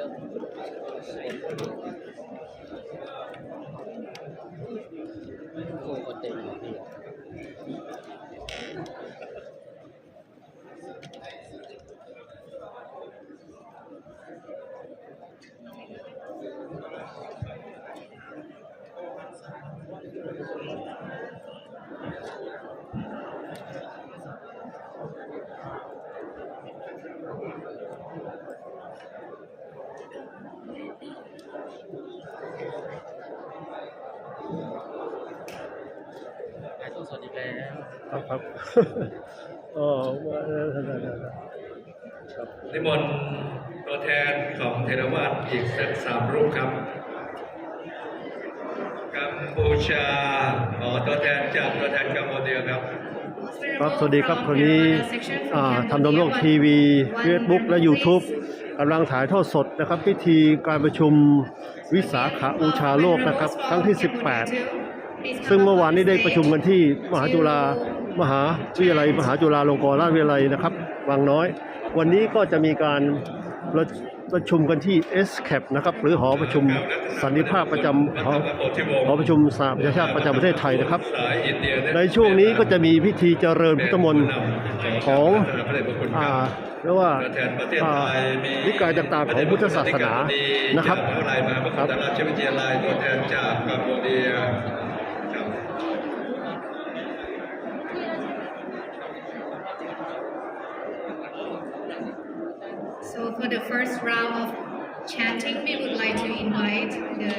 โอ้ก็เต็มเลยพี่สวัสดีแล้วครับอ๋อนิมนต์ตัวแทนของเทรวาสอีกสัก3 รูปครับกัมพูชาตัวแทนจากตัวแทนกัมพูชาครับครับสวัสดีครับคราวนี้ทำดำรงทีวี Facebook และ YouTube กำลังถ่ายทอดสดนะครับพิธีการประชุมวิสาขบูชาโลกนะครับครั้งที่ 18ซึ่งเมื่อวานนี้ได้ประชุมกันที่มหาวิทยาลัยมหาจุฬาลงกรณราชวิทยาลัยนะครับวังน้อยวันนี้ก็จะมีการประชุมกันที่ เอสแคปนะครับหรือหอประชุมสันติภาพประจำหอประชุมสหประชาชาติประจำประเทศไทยนะครับในช่วงนี้ก็จะมีพิธีเจริญพุทธมนต์ของเรียกว่านิกายต่างๆของพุทธศาสนานะครับครับราชวิทยาลัยตัวแทนจากกัมพูชาSo for the first round of chanting, we would like to invite the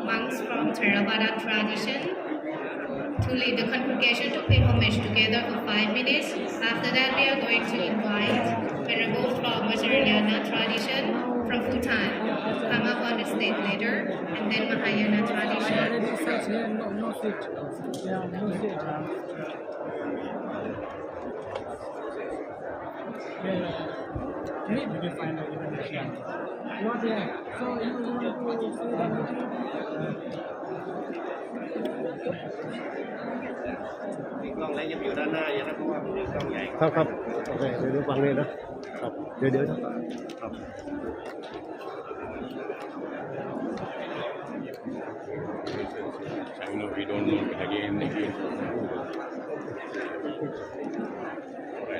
monks from Theravada tradition to lead the congregation to pay homage together for 5 minutes. After that, we are going to invite Venerable from Vajrayana tradition from Bhutan to come up on the stage later, and then Mahayana tradition. Did you find out information? Not yet. So you want to see that? กล้องเล็กยังอยู่ด้านหน้าอยู่นะเพราะว่ามันมีกล้องใหญ่ครับโอเคเดี๋ยวฟังเลยนะครับเดี๋ยวครับ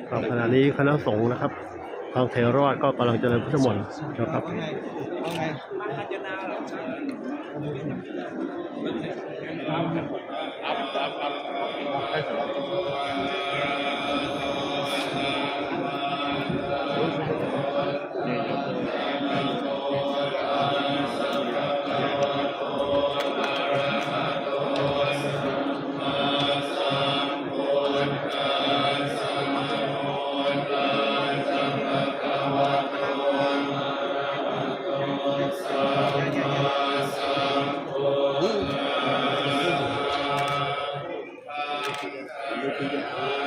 ครับขณะนี้คณะสงฆ์นะครับทางเทรวาสก็กำลังเจริญพุทธมนต์นะครับThank you.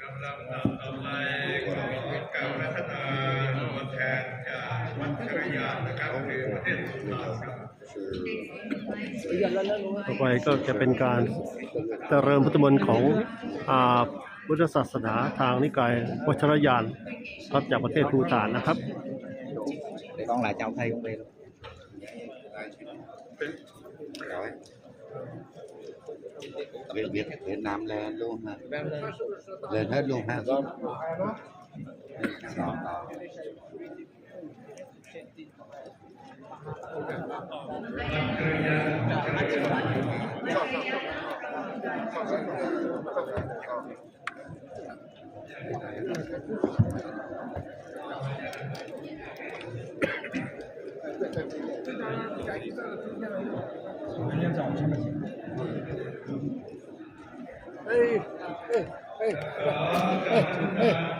กำลังต่อไปของการพัฒนาตัวแทนจากวัดชรยานนะครับคือประเทศลาวครับ ต่อไปก็จะเป็นการเจริญพุทธมนต์ของพุทธศาสนาทางนิกายวัชรยานครับจากประเทศภูฏานนะครับ để con lại chào thầy con về luôn Việt Nam lên luôn hả lên hết luôn ha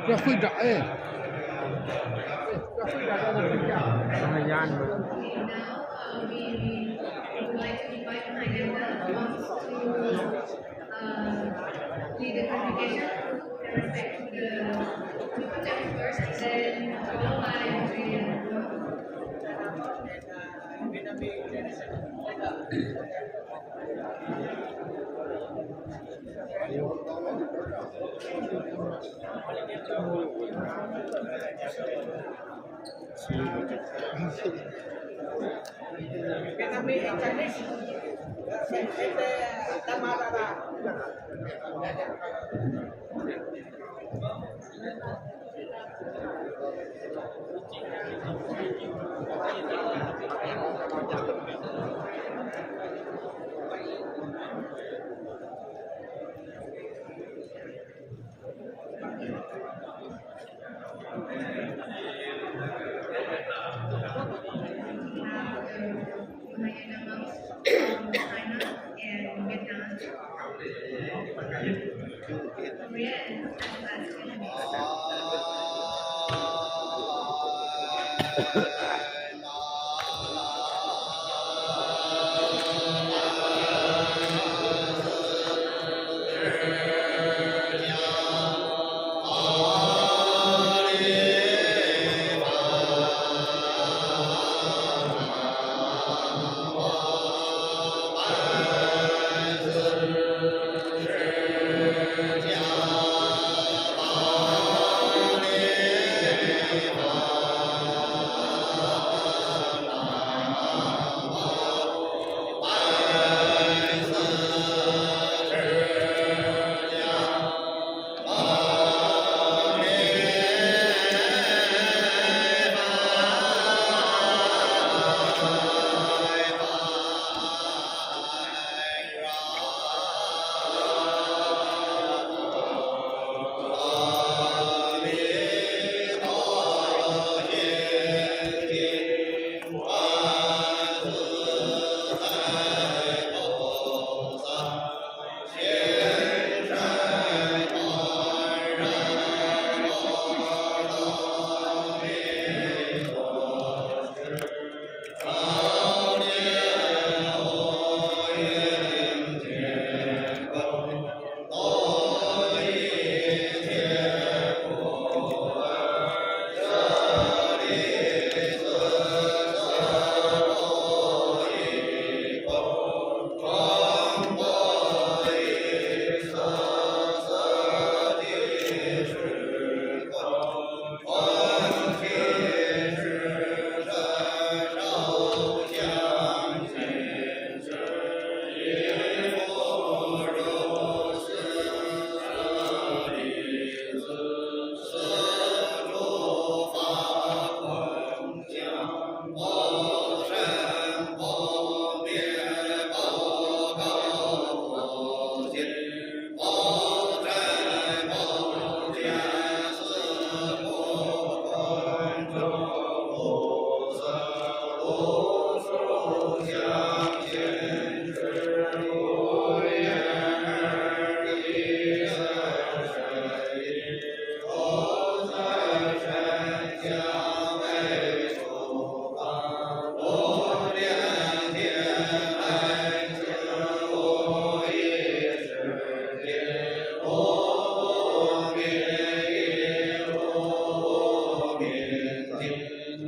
要会长哎，要会长在那睡觉，让他压你们。 lead the congregation with respect to the project first, then followed by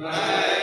Hãy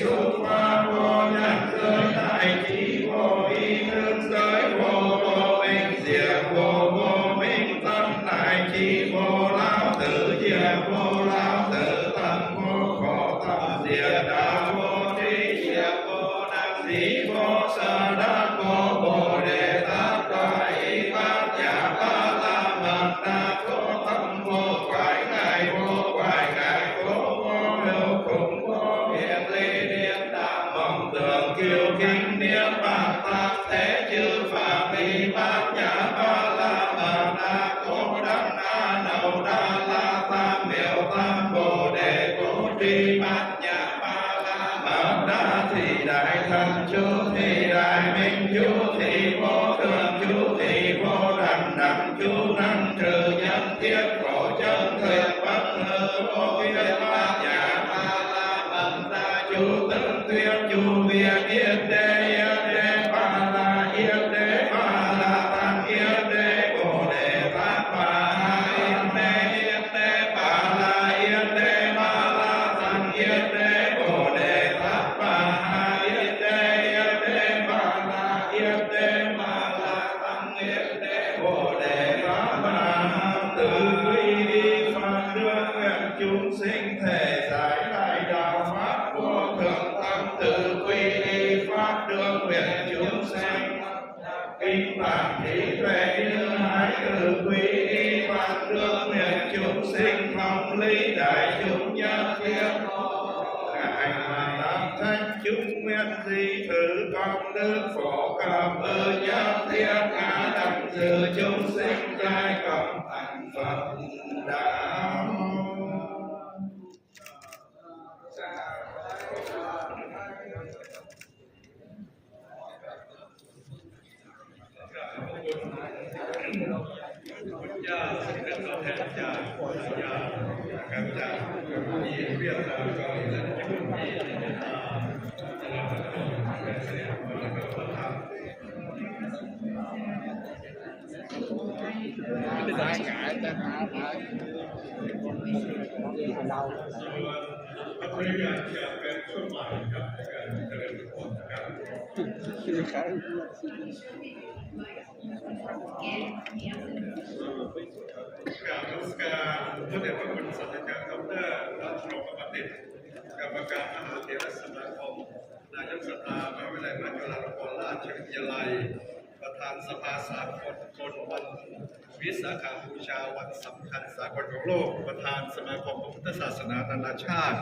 subscribe cho kênh Ghiền Mì Gõ để không bỏ lỡ chú năng trừ nhân thiết khổ chân thiệt bất ngờ vô viên bát nhà ma la bằng ra chú tấn tuyết chú viên yên đế ba la yên đế ba la tăng yên đế bồ đề tát bà yên đế ba la yên đế ba la tăng yên đế bồ đề tát bà yên đế ba la yên đế ba la tăng yên đế bồ đề tát bà từ quy y phật đưa nguyện chúng sinh thể giải đại đạo pháp vô thượng tâm từ quy y pháp đưa nguyện chúng sinh kinh tạng trí tuệ như hải từ quy y pháp đưa nguyện chúng sinh phong lý đại chúng nhân thiên hành mà tam thanh chúng nguyện di thử công đức phổ cập ơn nhân thiên ngã đẳng dự chúng sinh giai cộng thành Phật đạo.การรัชการพระเดชพระคุณศาสตราจารย์ดร.ราชดำเนกรรมการมหาเถรสมาคมนายกสภามหาวิทยาลัยมหาจุฬาลงกรณราชวิทยาลัยประธานสภาสากลวันวิสาขบูชาวันสำคัญสากลของโลกประธานสมาคมพระพุทธศาสนานานาชาติ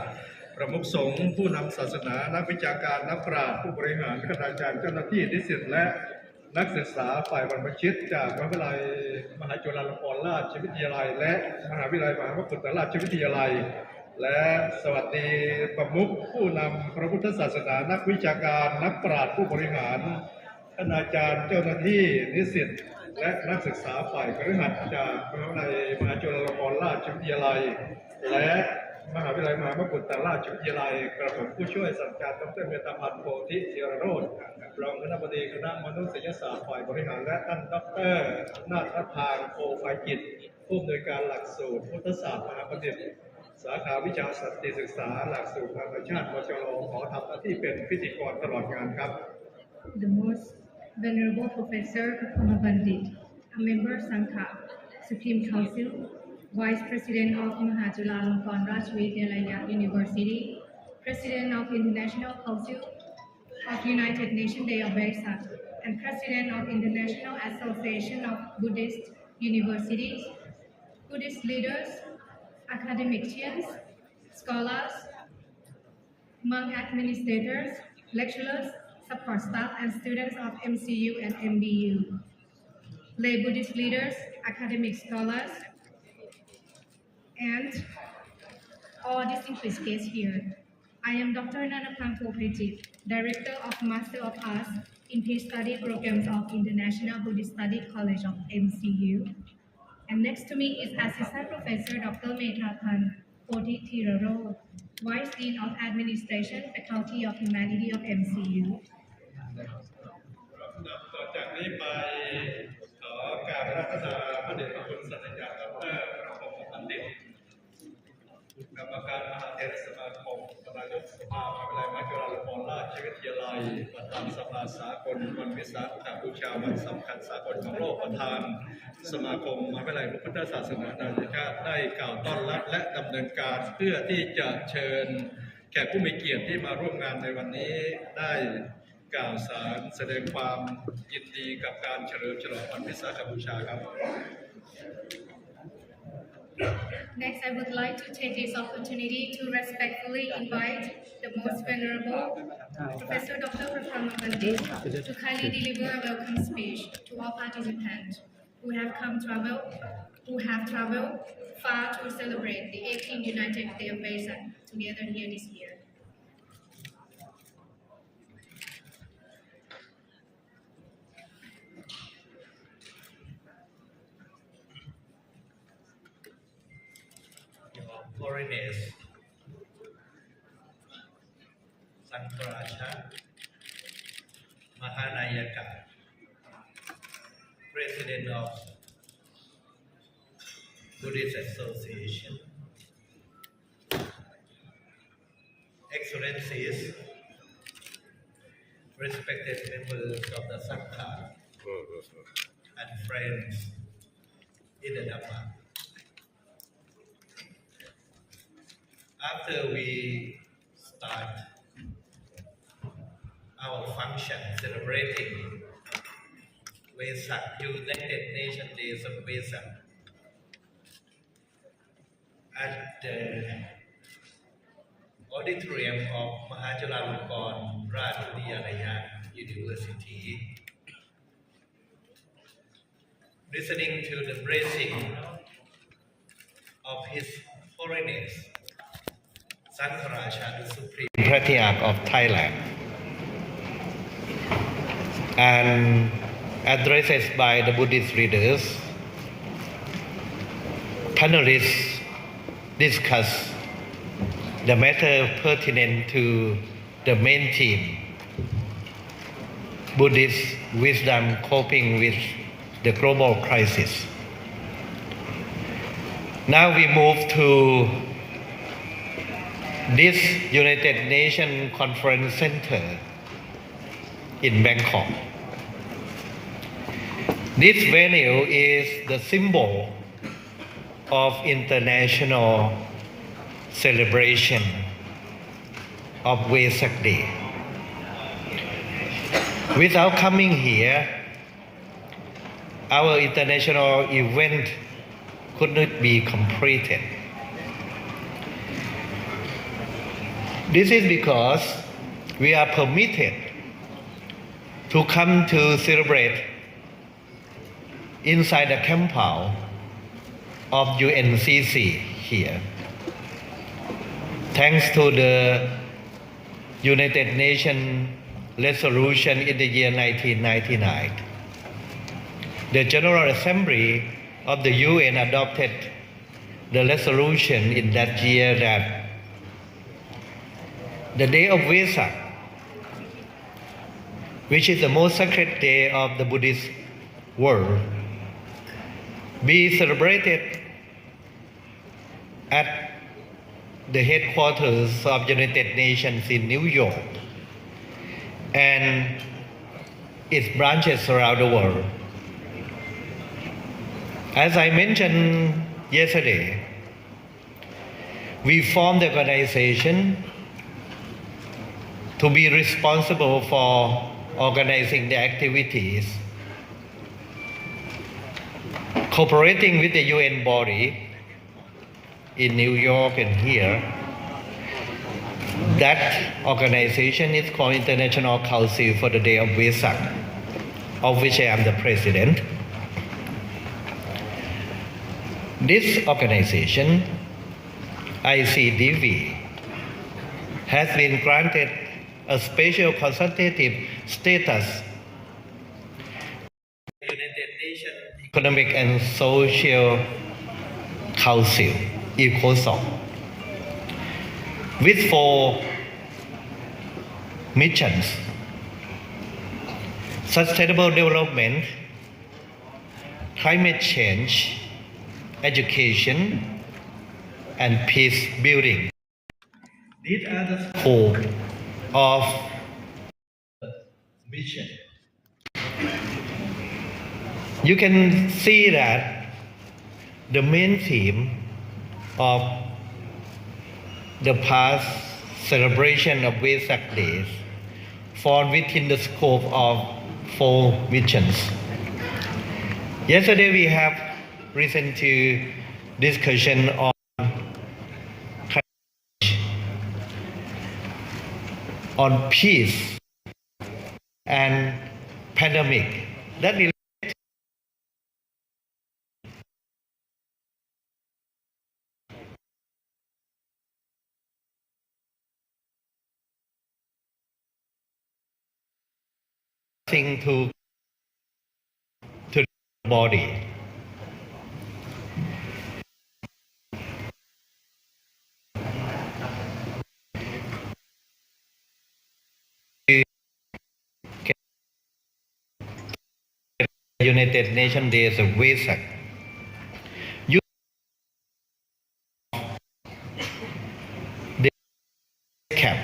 ประมุขสงฆ์ผู้นำศาสนานักวิชาการนักปราชญ์ผู้บริหารคณาจารย์เจ้าหน้าที่นิสิตและนักศึกษาฝ่ายบรรพชิตจากมหาวิทยาลัยมหาจุฬาลงกรณราชวิทยาลัยและมหาวิทยาลัยมหามกุฏราชวิทยาลัยและสวัสดีประมุขผู้นำพระพุทธศาสนานักวิชาการนักปราชญ์ผู้บริหารคณาจารย์เจ้าหน้าที่นิสิตและนักศึกษาฝ่ายบริหารจากมหาวิทยาลัยมหาจุฬาลงกรณราชวิทยาลัยและมหาวิทยาลัยมหามกุฏราชวิทยาลัยกระผมผู้ช่วยศาสตราจารย์ดร.เมตตาพันธ์โพธิธีรโรจน์รองคณบดีคณะมนุษยศาสตร์ฝ่ายบริหารและท่านดร.นาถพานโพไฟกิจผู้อำนวยการหลักสูตรพุทธศาสตร์มหาบัณฑิตสาขาวิชาสันติศึกษาหลักสูตรนานาชาติมจร.ขอทำหน้าที่เป็นพิธีกรตลอดงานครับ The most venerable Professor Pratama Bandit, a member Sangha, Supreme Council, Vice President of Mahachulalongkorn Rajvidyalaya University, President of International Council of United Nations Day of Vesak, and President of International Association of Buddhist Universities, Buddhist leaders, academicians, scholars, monk administrators, lecturers, support staff, and students of MCU and MBU, lay Buddhist leaders, academic scholars, and all distinguished guests here. I am Dr. Nanapang Popejit, Director of Master of Arts in Peace Study Programs of International Buddhist Study College of MCU. And next to me is Assistant Professor Dr. Methaphan Pothithiraro, Vice Dean of Administration, Faculty of Humanity of MCU. ต่อจากนี้ไปขอการรัตนาพระเดชพระคุณศาสตราจารย์ดร.ประพงษ์บัณฑิตกรรมการมหาเถรสมาคมนายกสภามหาวิทยาลัยมหาจุฬาลงกรณราชวิทยาลัยประธานสภาสากลวันวิสาขบูชาวันสำคัญสากลของโลกประธานสมาคมมหาวิทยาลัยพุทธศาสนานานาชาติได้กล่าวต้อนรับและดำเนินการเพื่อที่จะเชิญแขกผู้มีเกียรติที่มาร่วมงานในวันนี้ได้กล่าวสารแสดงความยินดีกับการเฉลิมฉลองวันวิสาขบูชาครับ Next, I would like to take this opportunity to respectfully invite the most venerable Professor Dr. Pratama Bandit to kindly deliver a welcome speech to all participants who have traveled far to celebrate the 18th United Day of Vesak together here this year. foreigners, Sankarasha, Mahanayaka, President of Buddhist Association, Excellencies, respected members of the Sangha, and friends in the Dhamma. After we start our function celebrating Vesak, United Nations Days of Vesak, at the auditorium of Mahajalalankon Rajadiyalaya University, listening to the blessing of His Holiness Sankarasha, the Supreme Patriarch of Thailand, and addresses by the Buddhist leaders, panelists discuss the matter pertinent to the main theme, Buddhist wisdom coping with the global crisis. Now we move to this United Nations Conference Center in Bangkok. This venue is the symbol of international celebration of Vesak Day. Without coming here, our international event could not be completed. This is because we are permitted to come to celebrate inside the compound of UNCC here. Thanks to the United Nations resolution in the year 1999, the General Assembly of the UN adopted the resolution in that year that the day of Vesak, which is the most sacred day of the Buddhist world, be celebrated at the headquarters of United Nations in New York and its branches around the world. As I mentioned yesterday, we formed the organization to be responsible for organizing the activities, cooperating with the UN body in New York and here. That organization is called International Council for the Day of Vesak, of which I am the president. This organization, ICDV, has been granted a special consultative status United Nations Economic and Social Council, ECOSOC, with 4 missions: sustainable development, climate change, education, and peace building. These are the scope of the mission. You can see that the main theme of the past celebration of Vesak days fall within the scope of 4 missions. Yesterday we have listened to discussion on peace and pandemic. That relates to the body. United Nations Days of Vesak. Cap.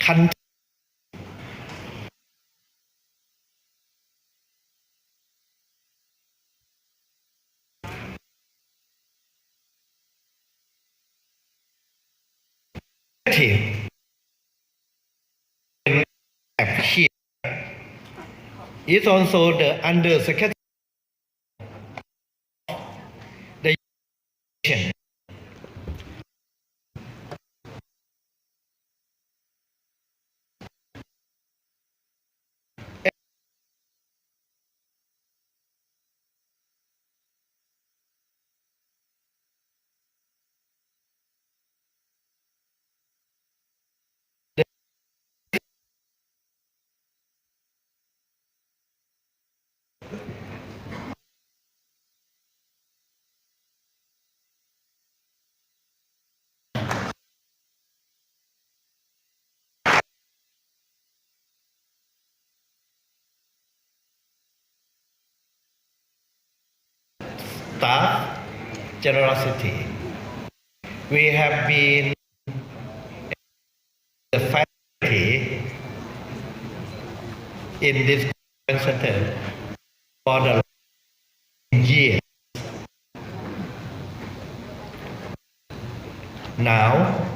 Country here is also the Under Secretary the Union. Staff generosity. We have been the faculty in this conference center for the year. Now,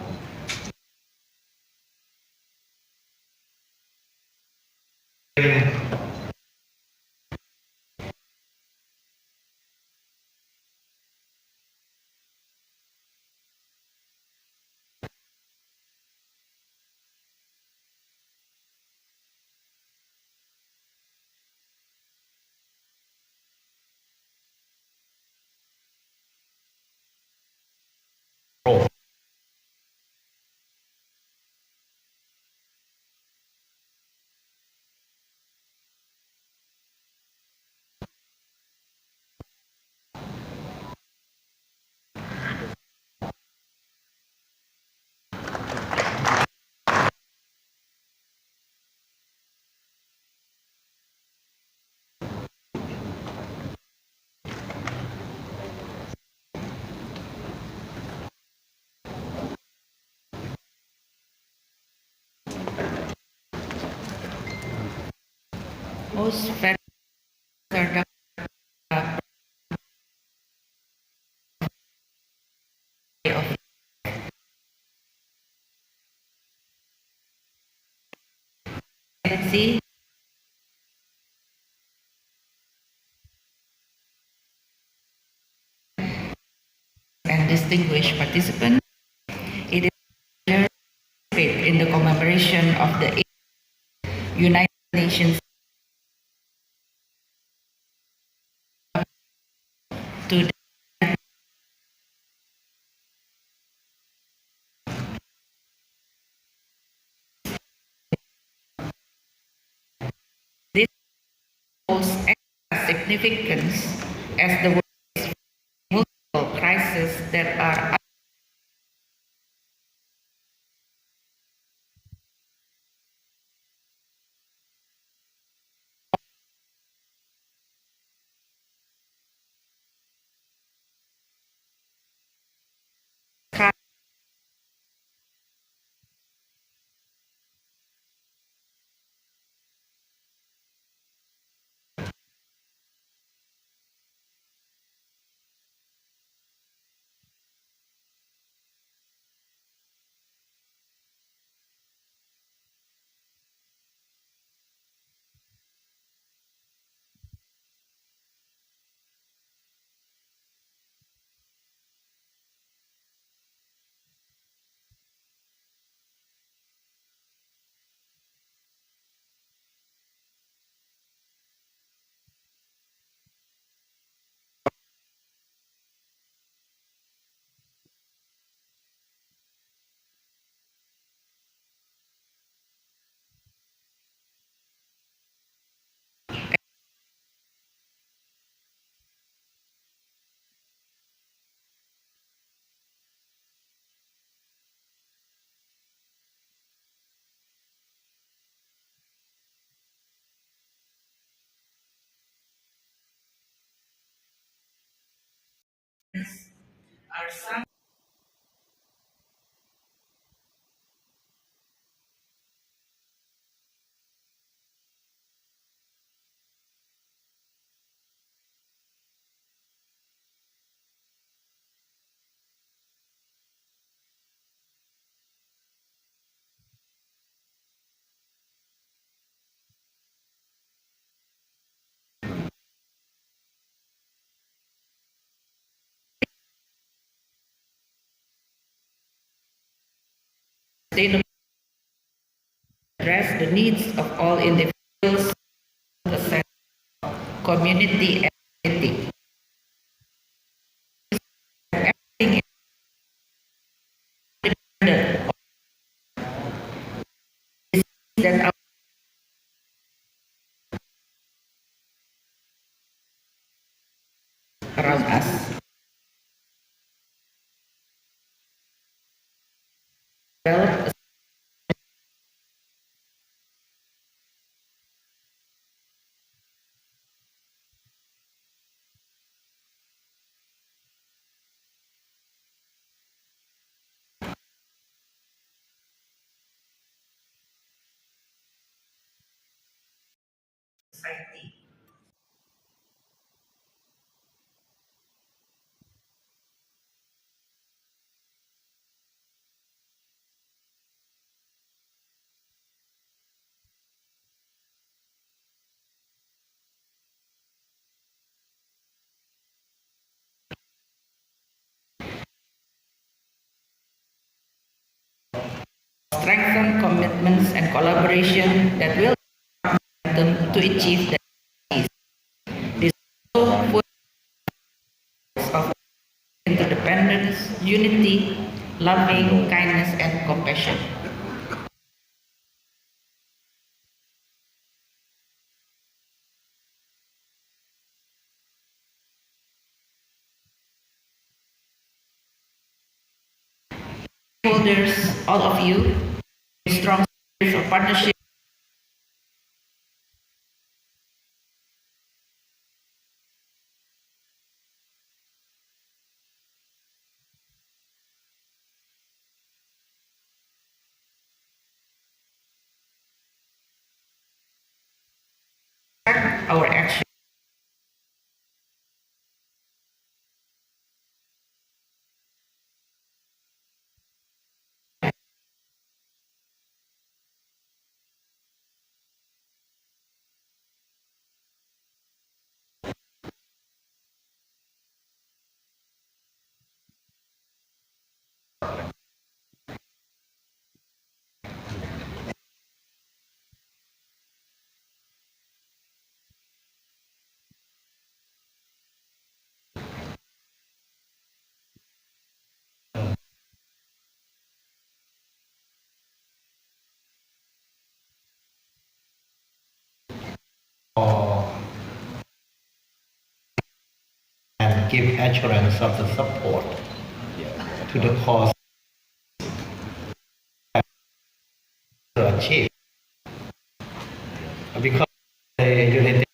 most federal of see and distinguished participants. It is in the commemoration of the United Nations to this holds extra significance as the world's multiple crises that are are some sustainable address the needs of all individuals, community, and community. Everything is independent of that are around us. Develop a society. Strengthen commitments and collaboration that will help them to achieve their needs. This also puts of interdependence, unity, loving, kindness, and compassion. Stakeholders, all of you, a strong spirit of partnership. Our action. And give assurance of the support to the cause to achieve. Because the United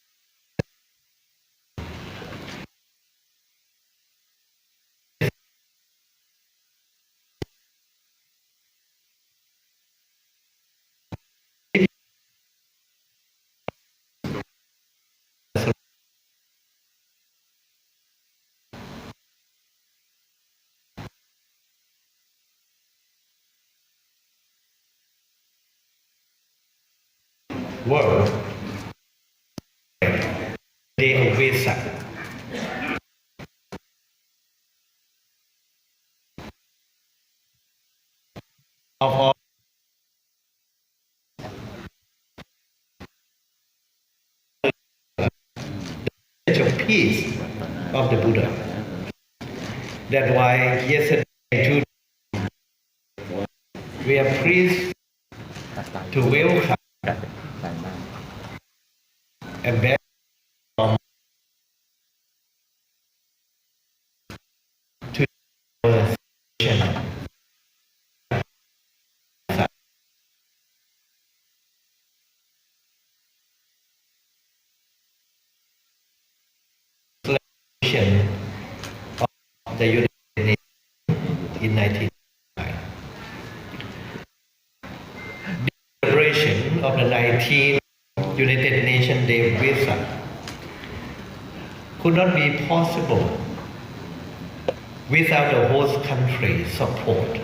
world day of Vesak of all message of peace of the Buddha. That's why yesterday we are pleased to welcome ambassador from to our celebration of the the United Nations in 1999. The celebration of the 19th United Nations Day Visa could not be possible without the host country's support.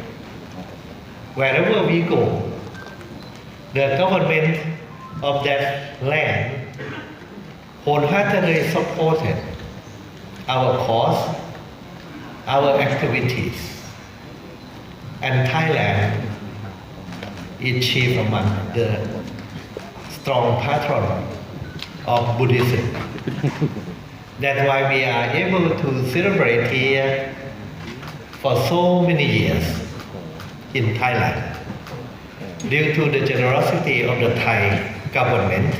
Wherever we go, the government of that land wholeheartedly supported our cause, our activities, and Thailand is chief among the strong patron of Buddhism. That's why we are able to celebrate here for so many years in Thailand. Due to the generosity of the Thai government,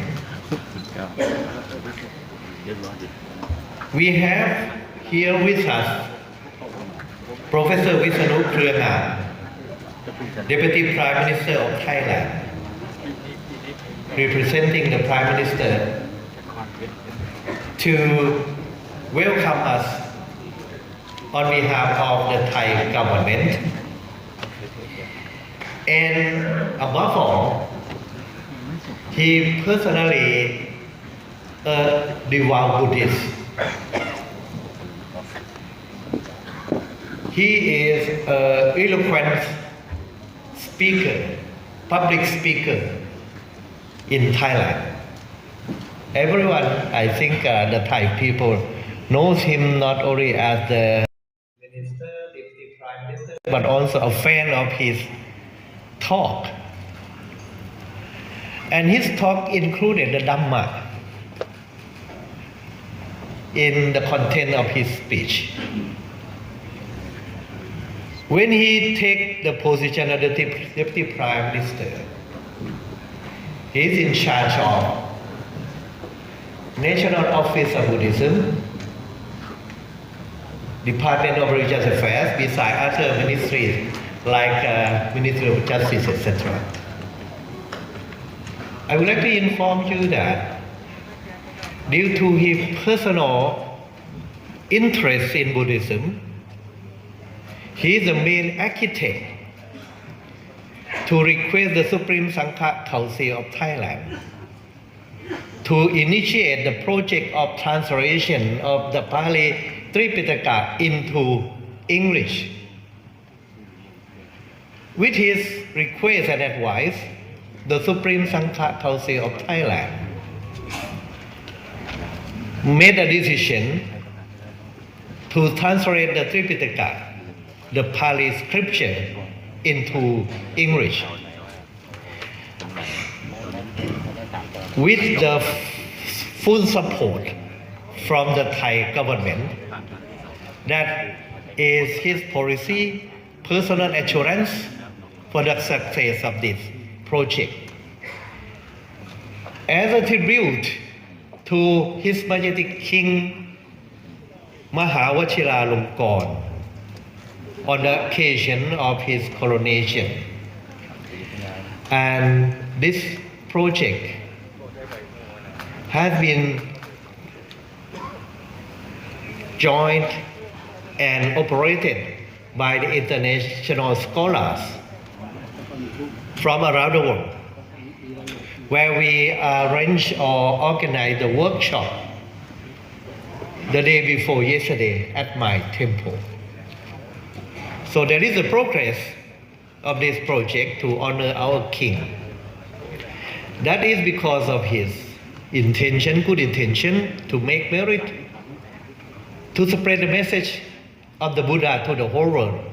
we have here with us Professor Visanu Kriyangam, Deputy Prime Minister of Thailand, representing the Prime Minister to welcome us on behalf of the Thai government. And above all, he personally a devout Buddhist. He is an eloquent speaker, public speaker in Thailand. Everyone, I think the Thai people knows him not only as the minister, deputy prime minister, but also a fan of his talk. And his talk included the Dhamma in the content of his speech. When he take the position of the deputy prime minister, he is in charge of National Office of Buddhism, Department of Religious Affairs, besides other ministries like Ministry of Justice, etc. I would like to inform you that due to his personal interest in Buddhism, he is the main architect to request the Supreme Sangha Council of Thailand to initiate the project of translation of the Pali Tripitaka into English. With his request and advice, the Supreme Sangha Council of Thailand made a decision to translate the Tripitaka, the Pali scripture, into English. With the full support from the Thai government, that is his policy, personal assurance for the success of this project. As a tribute to His Majesty King Mahawachiralongkorn on the occasion of his coronation. And this project has been joined and operated by the international scholars from around the world, where we arrange or organize the workshop the day before yesterday at my temple. So there is a progress of this project to honor our king. That is because of his intention, good intention to make merit, to spread the message of the Buddha to the whole world.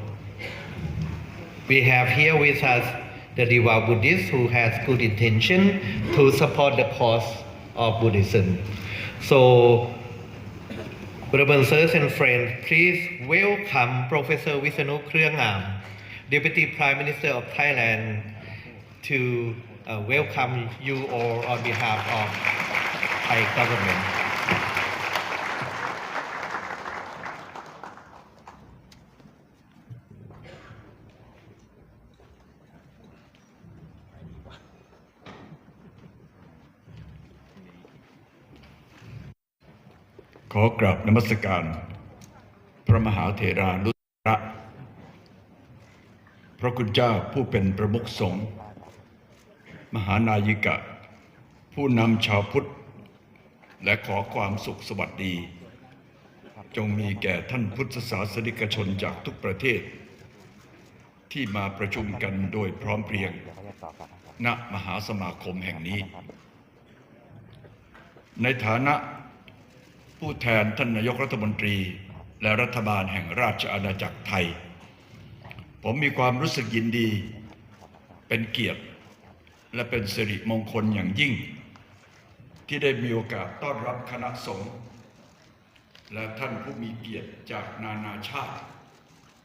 We have here with us the devout Buddhist who has good intention to support the cause of Buddhism. So, brothers and friends, please welcome Professor Visanu Kriyangam, Deputy Prime Minister of Thailand, to welcome you all on behalf of Thai government. ขอกราบนมัสการพระ ระมหาเถรานุตระพระคุณเจ้าผู้เป็นประมุขสงฆ์มหานายิกะผู้นำชาวพุทธและขอความสุขสวัสดีจงมีแก่ท่านพุทธศาสนิกชนจากทุกประเทศที่มาประชุมกันโดยพร้อมเพรียงณมหาสมาคมแห่งนี้ในฐานะผู้แทนท่านนายกรัฐมนตรีและรัฐบาลแห่งราชอาณาจักรไทยผมมีความรู้สึกยินดีเป็นเกียรติและเป็นสิริมงคลอย่างยิ่งที่ได้มีโอกาสต้อนรับคณะสงฆ์และท่านผู้มีเกียรติจากนานาชาติ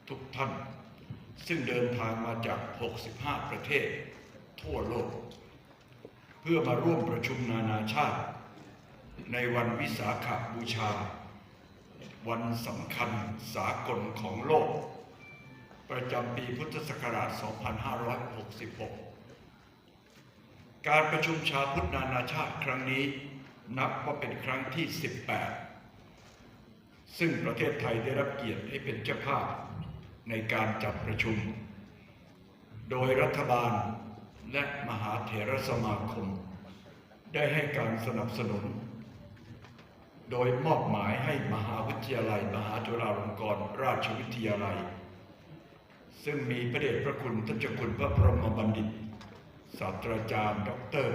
ทุกท่านซึ่งเดินทางมาจาก 65 ประเทศทั่วโลกเพื่อมาร่วมประชุมนานาชาติในวันวิสาขบูชาวันสำคัญสากลของโลกประจำปีพุทธศักราช 2566 การประชุมชาวพุทธนานาชาติครั้งนี้นับว่าเป็นครั้งที่ 18 ซึ่งประเทศไทยได้รับเกียรติให้เป็นเจ้าภาพในการจัดประชุมโดยรัฐบาลและมหาเถรสมาคมได้ให้การสนับสนุนโดยมอบหมายให้มหาวิทยาลัยมหาจุฬาลงกรณราชวิทยาลัยซึ่งมีพระเดชพระคุณท่านเจ้าคุณพระบรมบัณฑิตศาสตราจารย์ดร.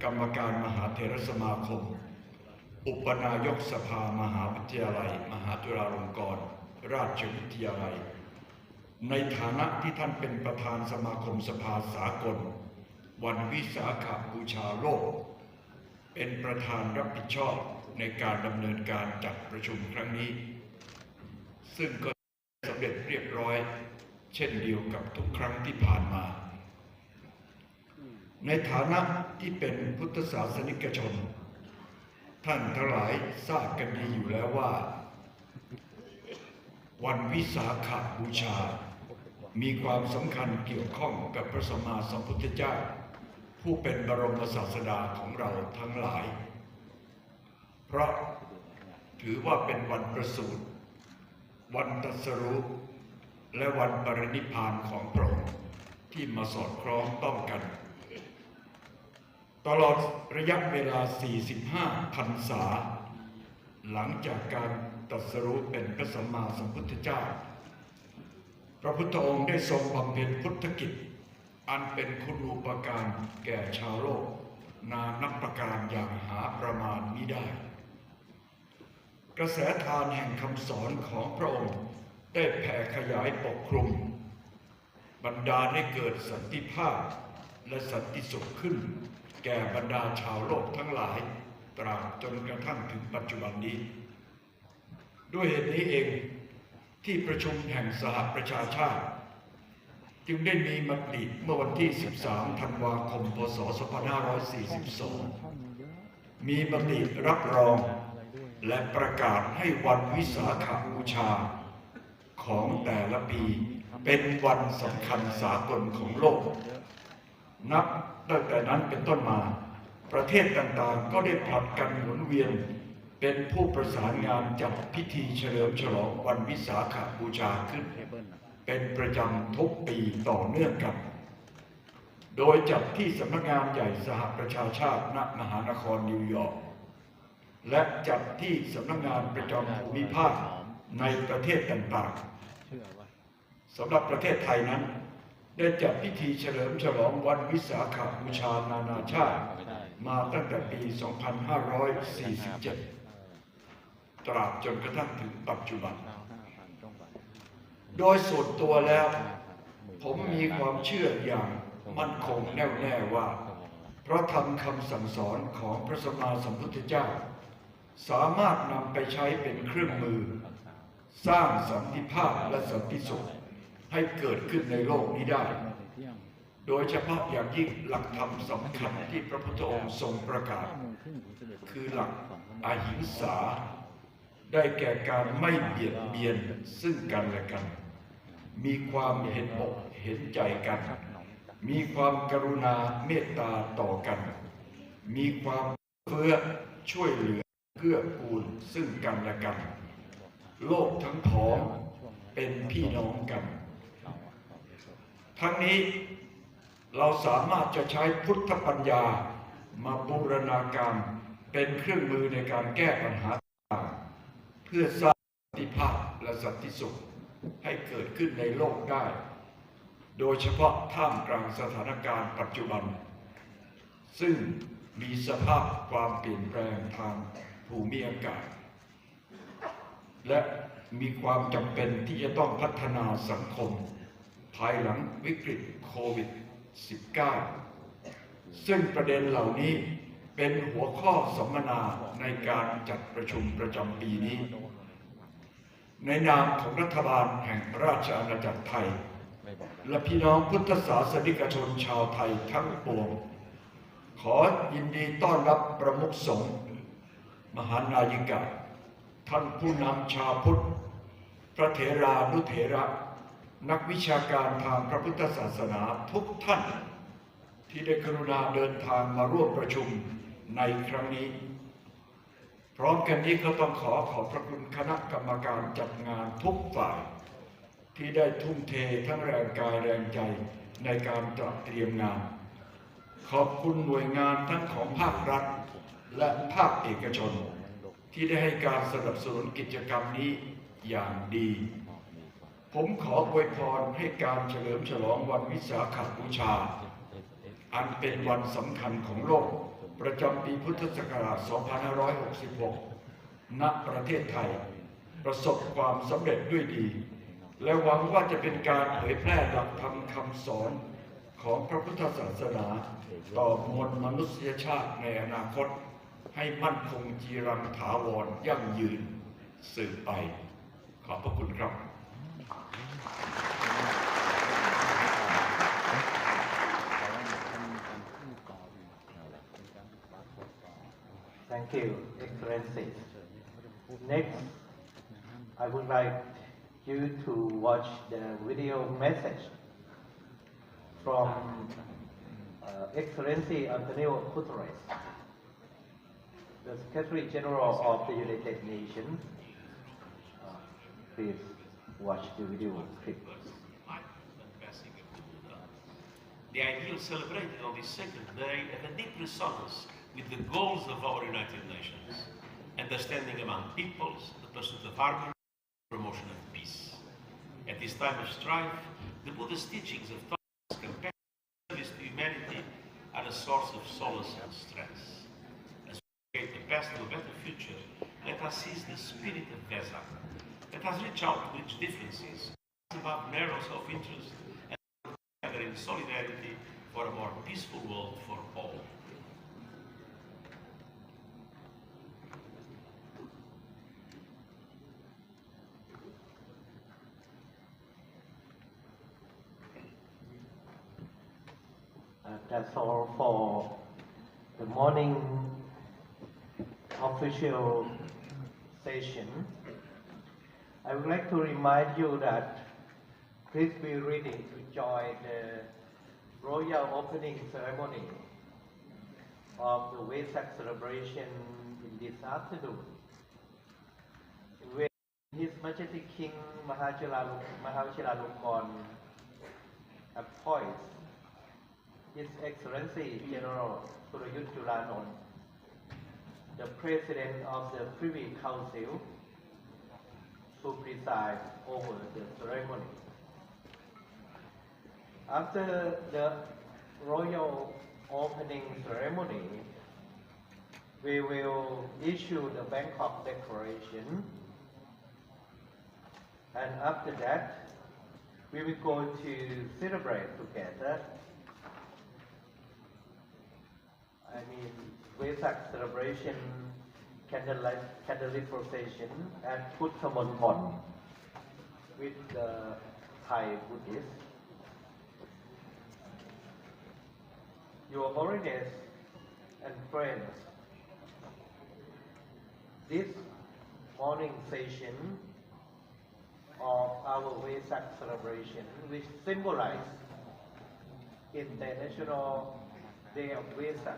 กรรมการมหาเถรสมาคมอุปนายกสภามหาวิทยาลัยมหาจุฬาลงกรณราชวิทยาลัยในฐานะที่ท่านเป็นประธานสมาคมสภาสากลวันวิสาขบูชาโลกเป็นประธานรับผิดชอบในการดำเนินการจัดประชุมครั้งนี้ซึ่งก็สำเร็จเรียบร้อยเช่นเดียวกับทุกครั้งที่ผ่านมาในฐานะที่เป็นพุทธศาสนิกชนท่านทั้งหลายทราบกันดีอยู่แล้วว่าวันวิสาขบูชามีความสำคัญเกี่ยวข้องกับพระสัมมาสัมพุทธเจ้าผู้เป็นบรมศาสดาของเราทั้งหลายเพราะถือว่าเป็นวันประสูติวันตรัสรู้และวันปรินิพพานของพระองค์ที่มาสอดคล้องต้องกันตลอดระยะเวลา 45 พรรษาหลังจากการตรัสรู้เป็นพระสัมมาสัมพุทธเจ้าพระพุทธองค์ได้ทรงบำเพ็ญพุทธกิจอันเป็นคุณูปการแก่ชาวโลกนานับประการอย่างหาประมาณมิได้กระแสทานแห่งคำสอนของพระองค์ได้แผ่ขยายปกคลุมบันดาลให้เกิดสันติภาพและสันติสุขขึ้นแก่บรรดาชาวโลกทั้งหลายตราบจนกระทั่งถึงปัจจุบันนี้ด้วยเหตุนี้เองที่ประชุมแห่งสหประชาชาติจึงได้มีมติเมื่อวันที่ 13 ธันวาคม พ.ศ. 2542 มีมติรับรองและประกาศให้วันวิสาขบูชาของแต่ละปีเป็นวันสำคัญสากลของโลกนับตั้งแต่นั้นเป็นต้นมาประเทศต่างๆก็ได้ผลัดกันหมุนเวียนเป็นผู้ประสานงานจัดพิธีเฉลิมฉลองวันวิสาขบูชาขึ้นเป็นประจำทุกปีต่อเนื่องกันโดยจัดที่สำนักงานใหญ่สหประชาชาติณมหานครนิวยอร์กและจัดที่สำนักงานประจำภูมิภาคในประเทศต่างๆสำหรับประเทศไทยนั้นได้จัดพิธีเฉลิมฉลองวันวิสาขบูชานานาชาติมาตั้งแต่ปี 2547 ตราบจนกระทั่งถึงปัจจุบันโดยส่วนตัวแล้วผมมีความเชื่ออย่างมั่นคงแน่วแน่ว่าพระธรรมคำสั่งสอนของพระสัมมาสัมพุทธเจ้าสามารถนำไปใช้เป็นเครื่องมือสร้างสันติภาพและสันติสุขให้เกิดขึ้นในโลกนี้ได้โดยเฉพาะอย่างยิ่งหลักธรรมสำคัญที่พระพุทธองค์ทรงประกาศคือหลักอหิงสาได้แก่การไม่เบียดเบียนซึ่งกันและกันมีความเห็นอกเห็นใจกันมีความกรุณาเมตตาต่อกันมีความเอื้อช่วยเหลือเกื้อกูลซึ่งกันและกัน โลกทั้งผองเป็นพี่น้องกัน ทั้งนี้เราสามารถจะใช้พุทธปัญญามาบูรณาการเป็นเครื่องมือในการแก้ปัญหาต่างๆเพื่อสร้างสันติภาพและสันติสุขให้เกิดขึ้นในโลกได้โดยเฉพาะท่ามกลางสถานการณ์ปัจจุบันซึ่งมีสภาพความเปลี่ยนแปลงทางภูมิอากาศและมีความจำเป็นที่จะต้องพัฒนาสังคมภายหลังวิกฤตโควิด -19 ซึ่งประเด็นเหล่านี้เป็นหัวข้อสัมมนาในการจัดประชุมประจำปีนี้ในนามของรัฐบาลแห่งราชอาณาจักรไทยและพี่น้องพุทธศาสนิกชนชาวไทยทั้งปวงขอยินดีต้อนรับประมุขสงฆ์มหานายิกาท่านผู้นำชาวพุทธพระเถรานุเถระนักวิชาการทางพระพุทธศาสนาทุกท่านที่ได้กรุณาเดินทางมาร่วมประชุมในครั้งนี้พร้อมกันนี้ก็ต้องขอบพระคุณคณะกรรมการจัดงานทุกฝ่ายที่ได้ทุ่มเททั้งแรงกายแรงใจในการจัดเตรียมงานขอบคุณหน่วยงานทั้งของภาครัฐและภาคเอกชนที่ได้ให้การสนับสนุนกิจกรรมนี้อย่างดีผมขออวยพรให้การเฉลิมฉลองวันวิสาขบูชาอันเป็นวันสำคัญของโลกประจำปีพุทธศักราช 2566 ณ ประเทศไทยประสบความสำเร็จด้วยดีและหวังว่าจะเป็นการเผยแพร่หลักธรรมคำสอนของพระพุทธศาสนาต่อมวลมนุษยชาติในอนาคตให้มั่นคงจีรังถาวรยั่งยืนสืบไปขอบพระคุณครับ Thank you, Excellencies. Next, I would like you to watch the video message from Excellency Antonio Guterres, the Secretary General of the United Nations. Please watch the video clip. The ideals celebrated on this sacred day have a deep resonance with the goals of our United Nations, understanding among peoples, the pursuit of harmony, promotion of peace. At this time of strife, the Buddha's teachings of tolerance, compassion, and service to humanity are a source of solace and strength. As we create the path to a better future, let us seize the spirit of Vesak. Let us reach out to bridge differences, above narrow self-interest, and work together in solidarity for a more peaceful world for all. That's all for the morning official session. I would like to remind you that please be ready to join the royal opening ceremony of the Vesak celebration in this afternoon, when His Majesty King Mahachalalongkorn appoints His Excellency General Surayut Julanon, the President of the Privy Council, to preside over the ceremony. After the royal opening ceremony, we will issue the Bangkok Declaration, and after that, we will go to celebrate together. Vesak celebration candlelit procession at Putthamonthon with the Thai Buddhists. Your Holiness and friends, this morning session of our Vesak celebration, which symbolizes International Day of Vesak,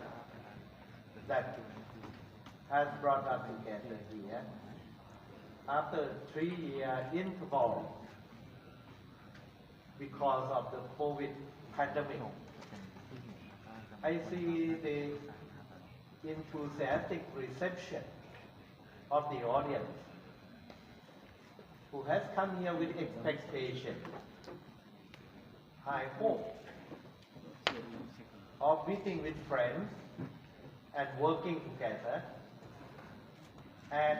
that has brought us together here, after 3-year interval because of the COVID pandemic. I see the enthusiastic reception of the audience who has come here with expectation, high hope of meeting with friends and working together, and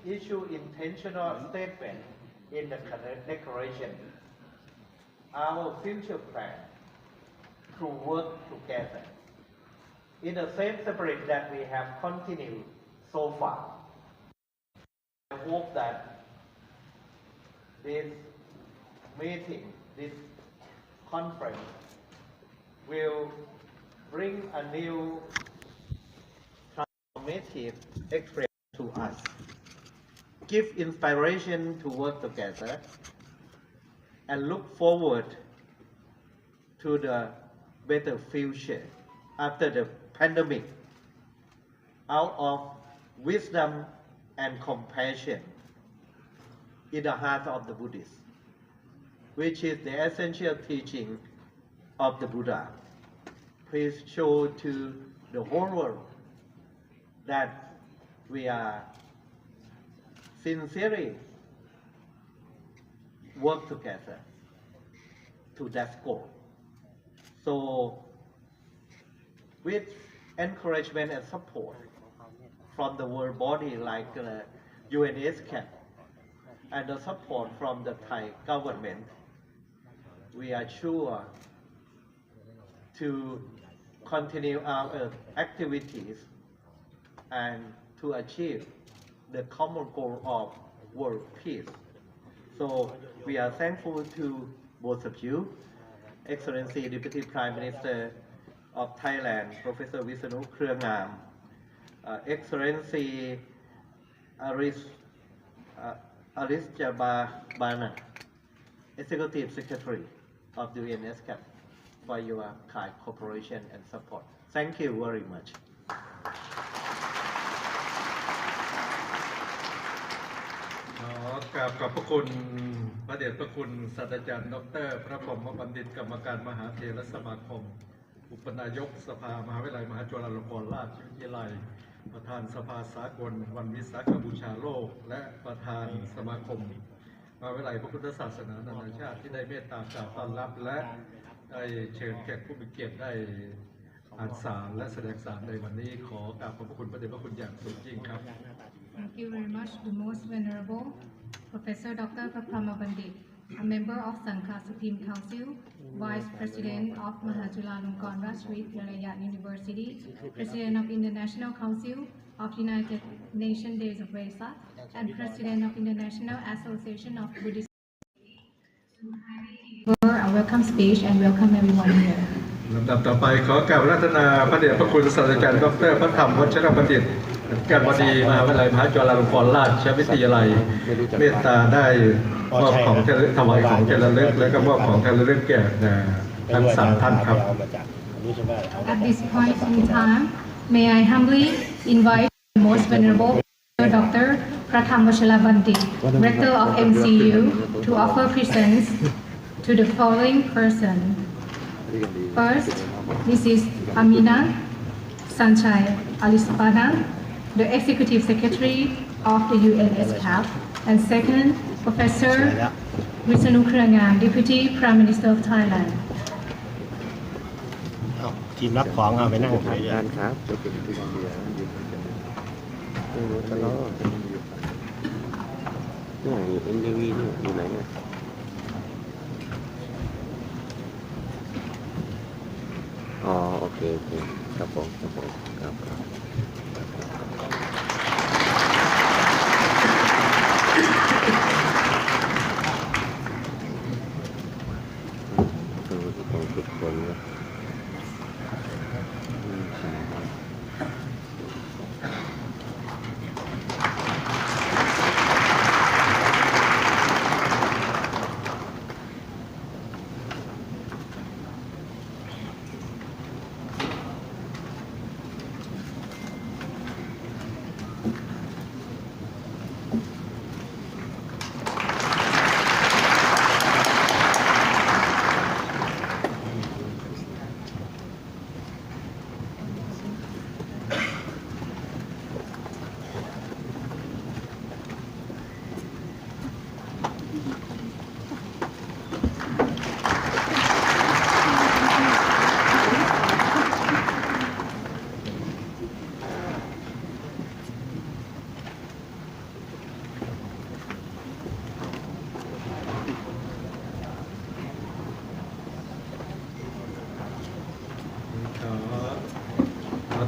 issue intentional statement in the declaration. Our future plan to work together in the same spirit that we have continued so far. I hope that this meeting, this conference will bring a new transformative experience to us, give inspiration to work together, and look forward to the better future after the pandemic, out of wisdom and compassion in the heart of the Buddhists, which is the essential teaching of the Buddha. Please show to the whole world that we are sincerely work together to that goal. So, with encouragement and support from the world body like UNESCAP and the support from the Thai government, we are sure to continue our activities and to achieve the common goal of world peace. So we are thankful to both of you, Excellency Deputy Prime Minister of Thailand, Professor Visanu Krungam, Excellency Aris Jabana, Executive Secretary of the UNESCAP, for your kind cooperation and support. Thank you very much. กราบขอบพระคุณพระเดชพระคุณศาสตราจารย์ดร.พระพรหมบัณฑิตกรรมการมหาเถรสมาคมอุปนายกสภามหาวิทยาลัยมหาจุฬาลงกรณราชวิทยาลัยประธานสภาสากลวันวิสาขบูชาโลกและประธานสมาคมมหาวิทยาลัยพระพุทธศาสนานานาชาติที่ได้เมตตากล่าวต้อนรับและได้เชิญแขกผู้มีเกียรติได้อ่านสารและแสดงสารในวันนี้ขอกราบขอบพระคุณพระเดชพระคุณอย่างสูงยิ่งครับ Thank you very much, the most venerable Professor Dr. Praprama Bandit, a member of Sangha Supreme Council, Vice President of Mahachulalongkorn Rashtravidyalaya University, President of International Council of United Nations Days of Vesak, and President of International Association of Buddhist. A welcome speech and welcome everyone here. ลำดับต่อไปขอกราบรัตนาพระเดชพระคุณศาสตราจารย์ดร.พระธรรมวชิรบัณฑิตการบดีมหาวิทยาลัยมหาจุฬาลงกรณราชวิทยาลัยเมตตาได้มอบของถวายของที่ระลึกและก็มอบของที่ระลึกแก่ทั้ง3ท่านครับ At this point in time, may I humbly invite the most venerable Dr. Pratham Vachila Bandit, Rector of MCU, to offer presents to the following person. First, Mrs. Amina Sanchai Alisabana, the Executive Secretary of the UNESCAP, and second, Professor Visanu Krungam, Deputy Prime Minister of Thailand. ทีมรับของเอาไปนั่งขายกันครับตลอดนี่NDV นี่อยู่ไหนเนี่ยอ๋อโอเคครับผมครับทุกคนนะ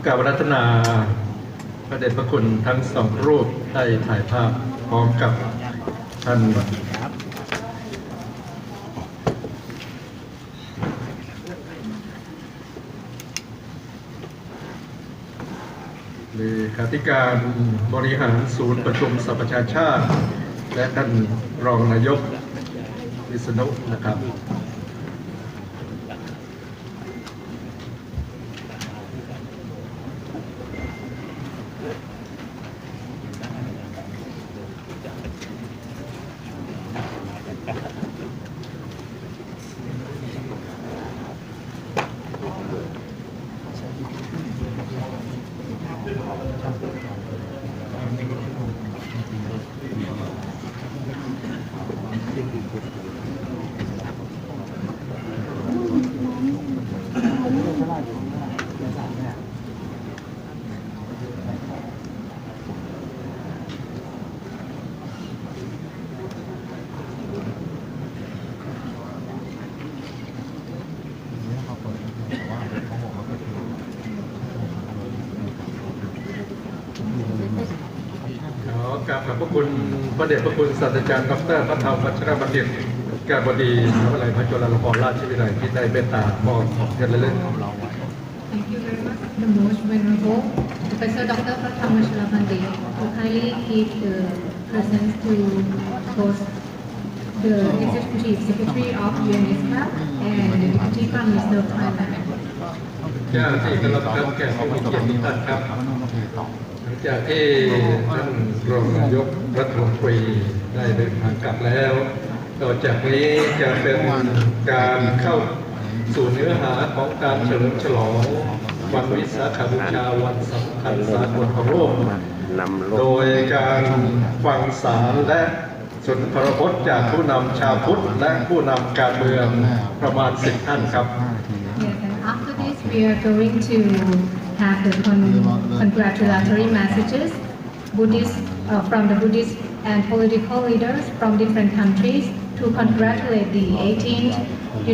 กราบอาราธนาพระเดชพระคุณทั้งสองรูปได้ถ่ายภาพพร้อมกับท่านเลขาธิการบริหารศูนย์ประชุมสหประชาชาติและท่านรองนายกวิษณุนะครับขอบพระคุณพระเดชพระคุณศาสตราจารย์ดร.พระธรรมวัชรบัณฑิตการบดีมหาวิทยาลัยพระจุฬาลงกรณราชวิทยาลัยที่ได้เมตตามอบเงินเล่น Thank you very much, the most venerable Professor Dr. Pratham Vacharabandhi, who kindly give the presents to both the Executive Secretary of UNESCAP and the Deputy Prime Minister of Thailand. เจ้าที่กำลังรับแก่ผู้มีเกียรติทุกท่านครับหลังจากที่ท่านรองนายกรัฐมนตรีได้เดินทางกลับแล้วต่อจากนี้จะเป็นการเข้าสู่เนื้อหาของการเฉลิมฉลองวันวิสาขบูชาวันสำคัญสากลของโลกโดยการฟังสารและสุนทรพจน์จากผู้นำชาวพุทธและผู้นำการเมืองประมาณ10 ท่านครับ Yes, and after this we are going to have the congratulatory messages from the Buddhist and political leaders from different countries to congratulate the 18th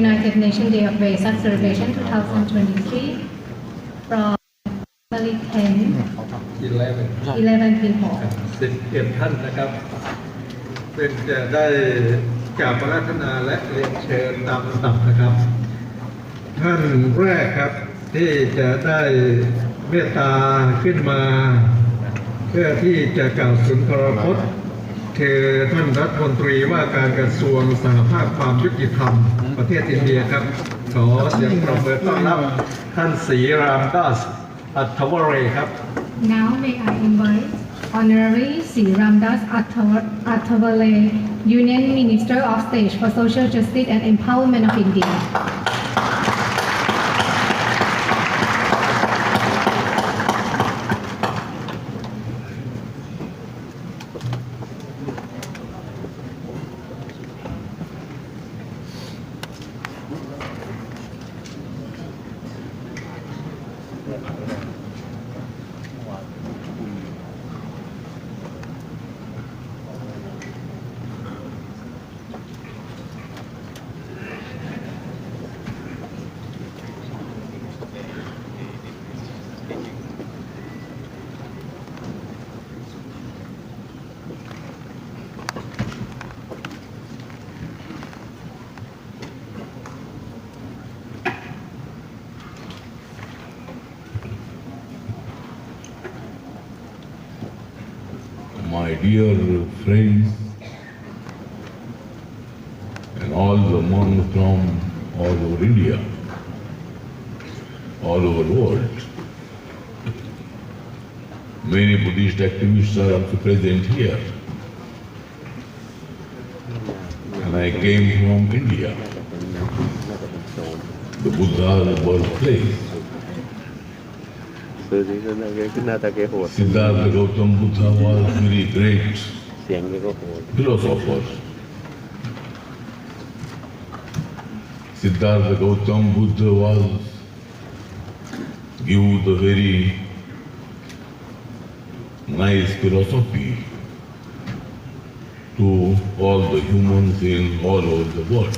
United Nations Day of Vesak celebration 2023 from only 11 people. 11 ท่านนะครับเป็นจะได้กราบอาราธนาและเรียนเชิญตามลำดับนะครับท่านแรกครับที่จะได้เมตตาขึ้นมาเพื่อที่จะกล่าวสุนทรพจน์คือท่านรัฐมนตรีว่าการกระทรวงสหภาพความยุติธรรมประเทศอินเดียครับขอเสียงปรบมือต้อนรับท่านศรีรามดัสอัฐวเรครับ Now may I invite Honorary Sri Ramdas Atthawale, Union Minister of State for Social Justice and Empowerment of India. My dear friends and all the monks from all over India, all over the world. Many Buddhist activists are also present here. And I came from India, the Buddha's birthplace. Siddhartha Gautama Buddha was very great philosopher. Siddhartha Gautama Buddha was give the very nice philosophy to all the humans in all over the world.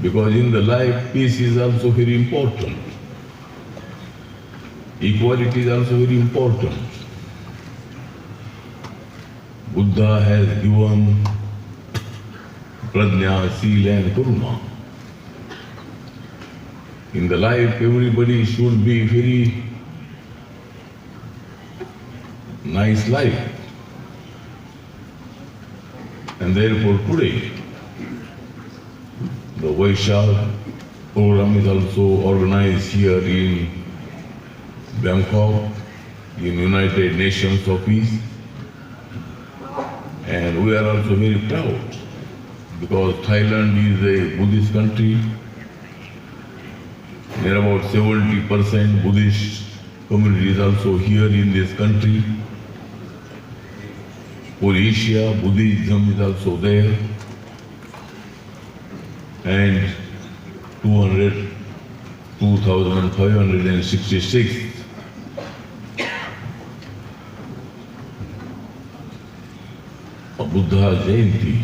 Because in the life, peace is also very important. equality is also very important. Buddha has given prajna, sila and karuna. In the life, everybody should be very nice life. And therefore today, the Vaishak program is also organized here in Bangkok, in United Nations office. And we are also very proud because Thailand is a Buddhist country. There are about 70% Buddhist community is also here in this country. For Asia, Buddhism is also there. And 2,566 Buddha Jayanti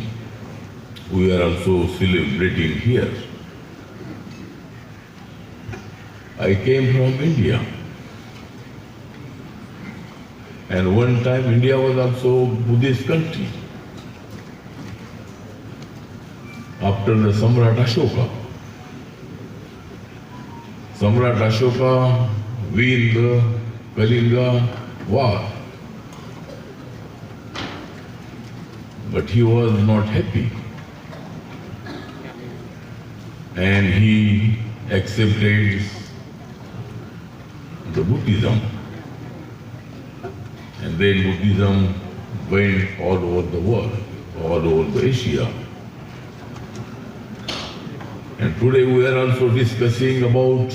we are also celebrating here. I came from India. And one time India was also Buddhist country. After the Samrat Ashoka. Samrat Ashoka won the Kalinga war. But he was not happy. And he accepted the Buddhism. And then Buddhism went all over the world, all over the Asia. And today we are also discussing about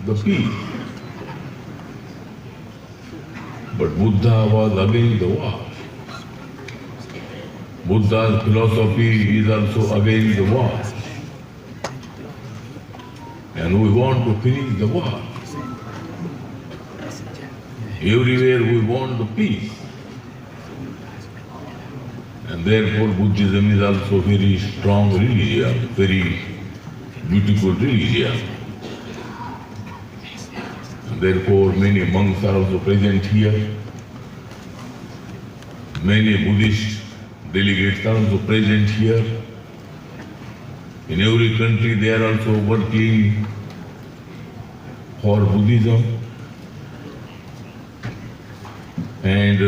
the peace. But Buddha was against the war. Buddha's philosophy is also against the war. And we want to finish the war. Everywhere we want the peace. And therefore Buddhism is also very strong religion, very beautiful religion. And therefore many monks are also present here. Many Buddhist delegates are also present here. In every country they are also working for Buddhism. And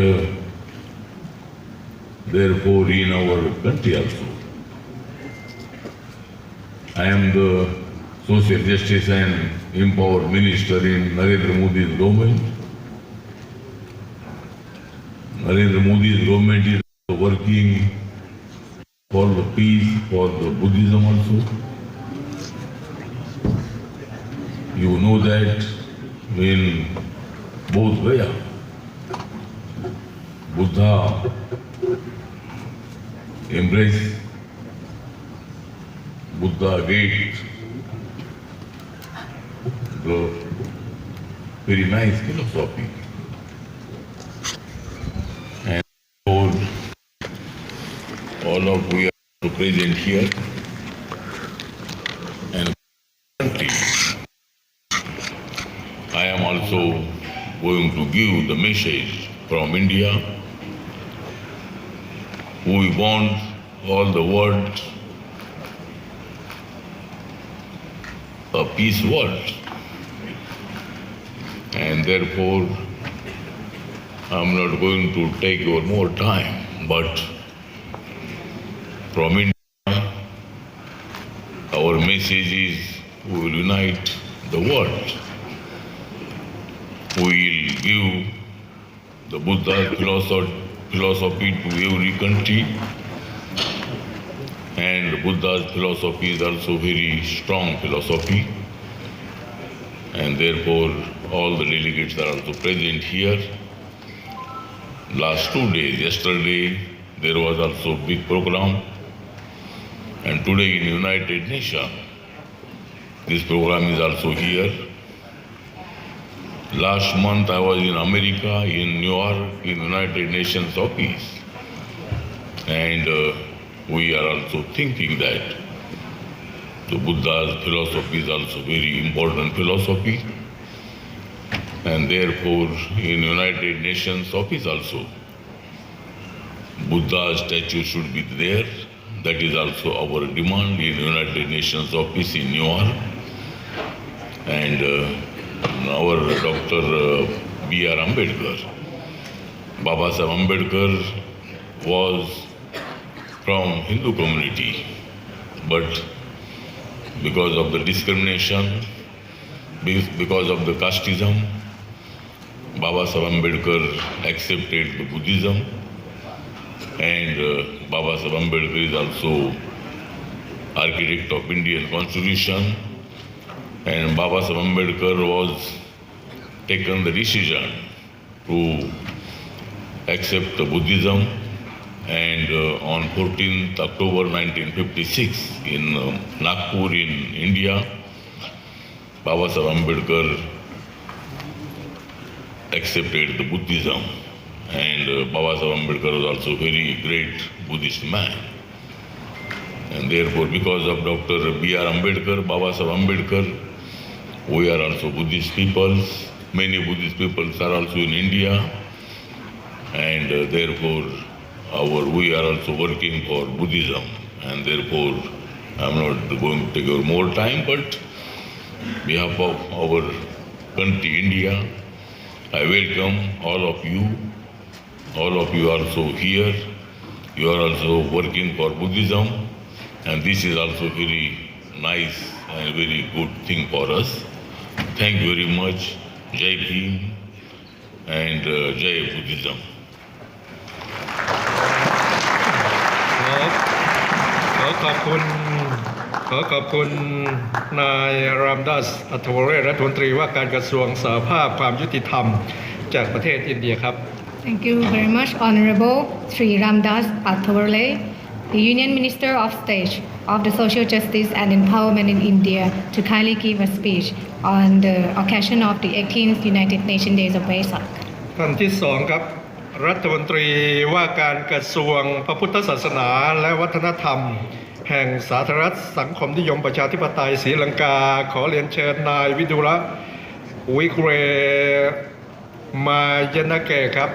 therefore in our country also. I am the Social Justice and Empower Minister in Narendra Modi's government. Narendra Modi's government is working for the peace, for the Buddhism also. You know that in both Gaya, Buddha embraced, Buddha gave the very nice philosophy. And all of we are present here. And country, I am also going to give the message from India. We want all the world a peace world. And therefore, I'm not going to take your more time, but from India, our message is we will unite the world. We will give the Buddha's philosophy to every country. And Buddha's philosophy is also very strong philosophy. And therefore, all the delegates are also present here. Last 2 days, yesterday, there was also a big program. And today in United Nations, this program is also here. Last month I was in America, in New York, in United Nations office. And we are also thinking that the Buddha's philosophy is also very important philosophy. and therefore in United Nations office also, Buddha statue should be there. That is also our demand in United Nations office in New York. And our Dr. B.R. Ambedkar, Baba Saheb Ambedkar was from Hindu community, but because of the discrimination, because of the casteism, Baba Saheb Ambedkar accepted the Buddhism, and Baba Saheb Ambedkar is also architect of Indian Constitution, and Baba Saheb Ambedkar was taken the decision to accept the Buddhism, and on 14th October 1956 in Nagpur in India, Baba Saheb Ambedkar accepted the Buddhism, and Baba Saheb Ambedkar was also a very great Buddhist man. And therefore, because of Dr. B.R. Ambedkar, Baba Saheb Ambedkar, we are also Buddhist peoples. Many Buddhist peoples are also in India, and therefore we are also working for Buddhism, and therefore I am not going to take your more time, but on behalf of our country India, I welcome all of you. All of you are also here. You are also working for Buddhism, and this is also very nice and very good thing for us. Thank you very much. Jai Bhim and Jai Buddhism. ขอขอบคุณนายรามดัส อัธวเรศ รัฐมนตรีว่าการกระทรวงสหภาพความยุติธรรมจากประเทศอินเดียครับ Thank you very much, Honorable Sri Ramdas Athawarle, the Union Minister of State of the Social Justice and Empowerment in India, to kindly give a speech on the occasion of the 18th United Nations Days of Vesak. ท่านที่สองครับรัฐมนตรีว่าการกระทรวงพระพุทธศาสนาและวัฒนธรรมแห่งสาธารณรัฐสังคมนิยมประชาธิปไตยศรีลังกาขอเรียนเชิญนายวิดุระวิเกรมายนเกครับ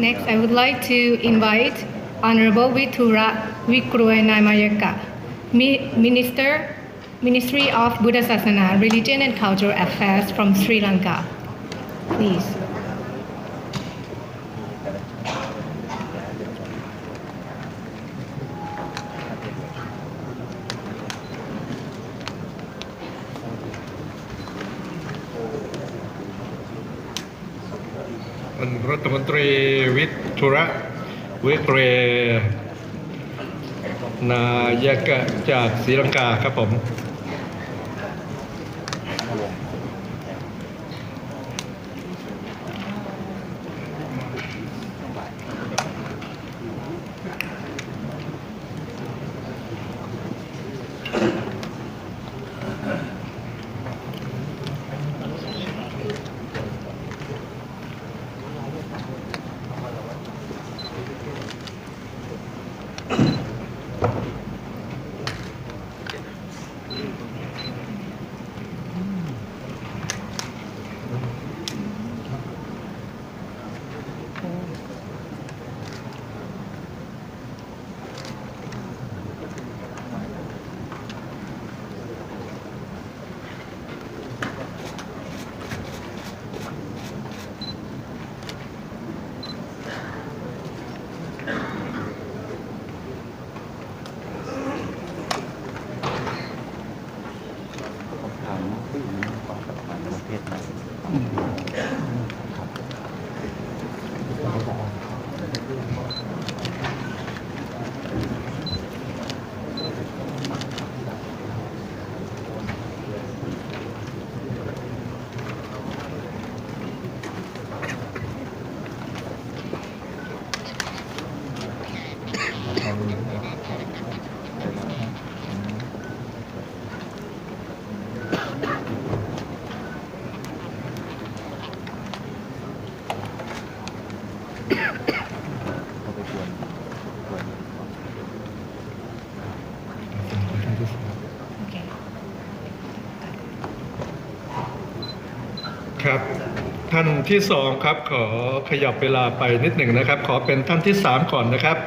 Next, I would like to invite Honorable Vidura Vikruenamayaka, Ministry of Buddha Sasana, Religion and Cultural Affairs from Sri Lanka. Please.รัฐมนตรีวิทุระวิเกรนายกจากศรีลังกาครับผม ครับ ท่านที่สองครับขอขยับเวลาไปนิดหนึ่งนะครับขอเป็นท่านที่สามก่อนนะครับ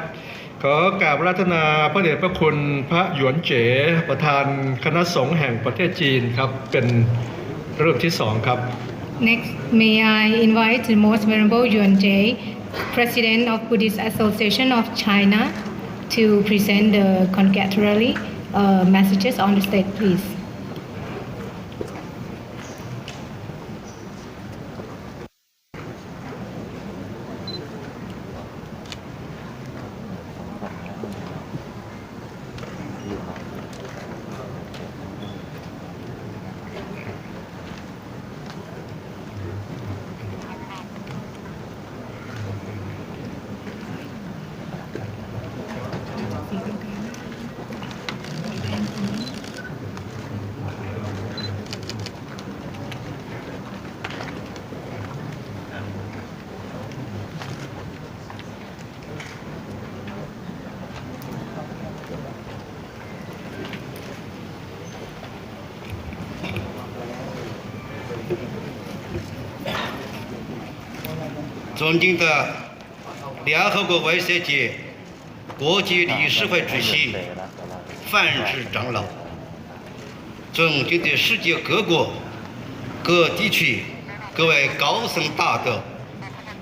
ขอกราบอาราธนาพระเดชพระคุณพระหยวนเจ๋ประธานคณะสงฆ์แห่งประเทศจีนครับเป็นเรื่องที่สองครับ Next, may I invite the Most Venerable Yuan Jie, President of Buddhist Association of China, to present the congratulatory messages on the stage, please. 尊敬的联合国外协界国际理事会主席范志长老，尊敬的世界各国各地区各位高僧大德，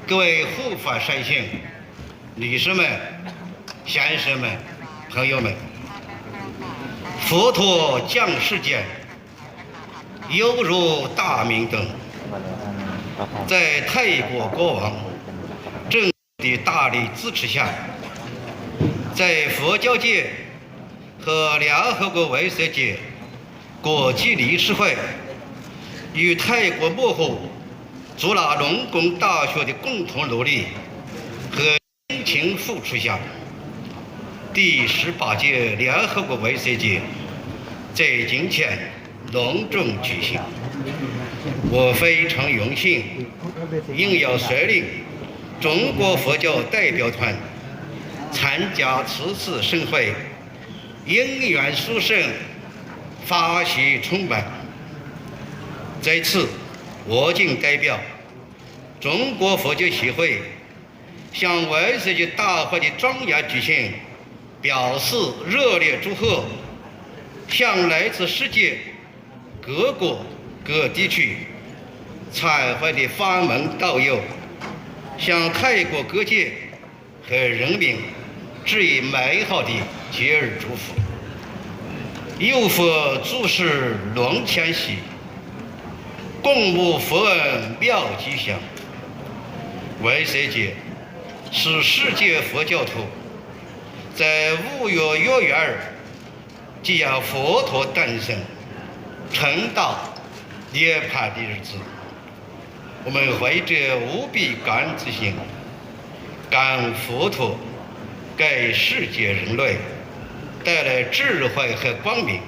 各位护法善信、女士们、先生们、朋友们，佛陀降世间，犹如大明灯，在泰国国王政的大力支持下，在佛教界和联合国外协界国际理事会与泰国幕后朱拉隆功大学的共同努力和辛勤付出下，第18届联合国外协界在今天隆重举行。我非常荣幸应邀率领中国佛教代表团参加此次盛会，因缘殊胜，法喜充满。在此，我谨代表中国佛教协会向外协界大会的庄严举行表示热烈祝贺，向来自世界各国各地区参会的法门道友，向泰国各界和人民致以美好的节日祝福。有佛诸事龙迁徙，共沐佛恩妙吉祥。外协界是世界佛教徒在5月1日即让佛陀诞生成道涅槃的日子，我们怀着无比感恩之心，感恩佛陀给世界人类带来智慧和光明，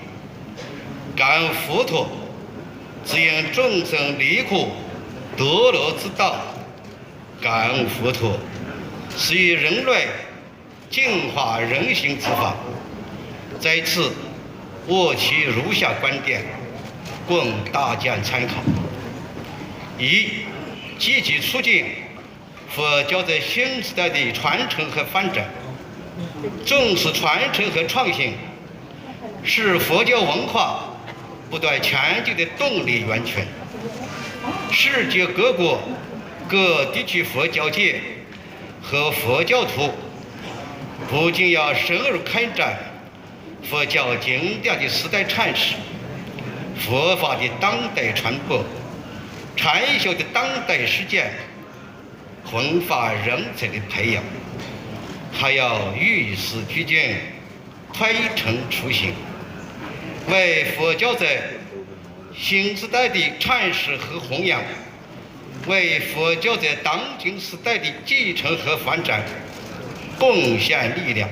感恩佛陀指引众生离苦得乐之道，感恩佛陀是与人类净化人心之法。在此，我其如下观点，供大家参考：一、积极促进佛教在新时代的传承和发展，重视传承和创新，是佛教文化不断前进的动力源泉。世界各国各地区佛教界和佛教徒不仅要深入开展佛教经典的时代阐释，佛法的当代传播，禅修的当代实践，弘法人才的培养，还要与时俱进，推陈出新，为佛教在新时代的阐释和弘扬，为佛教在当今时代的继承和发展贡献力量。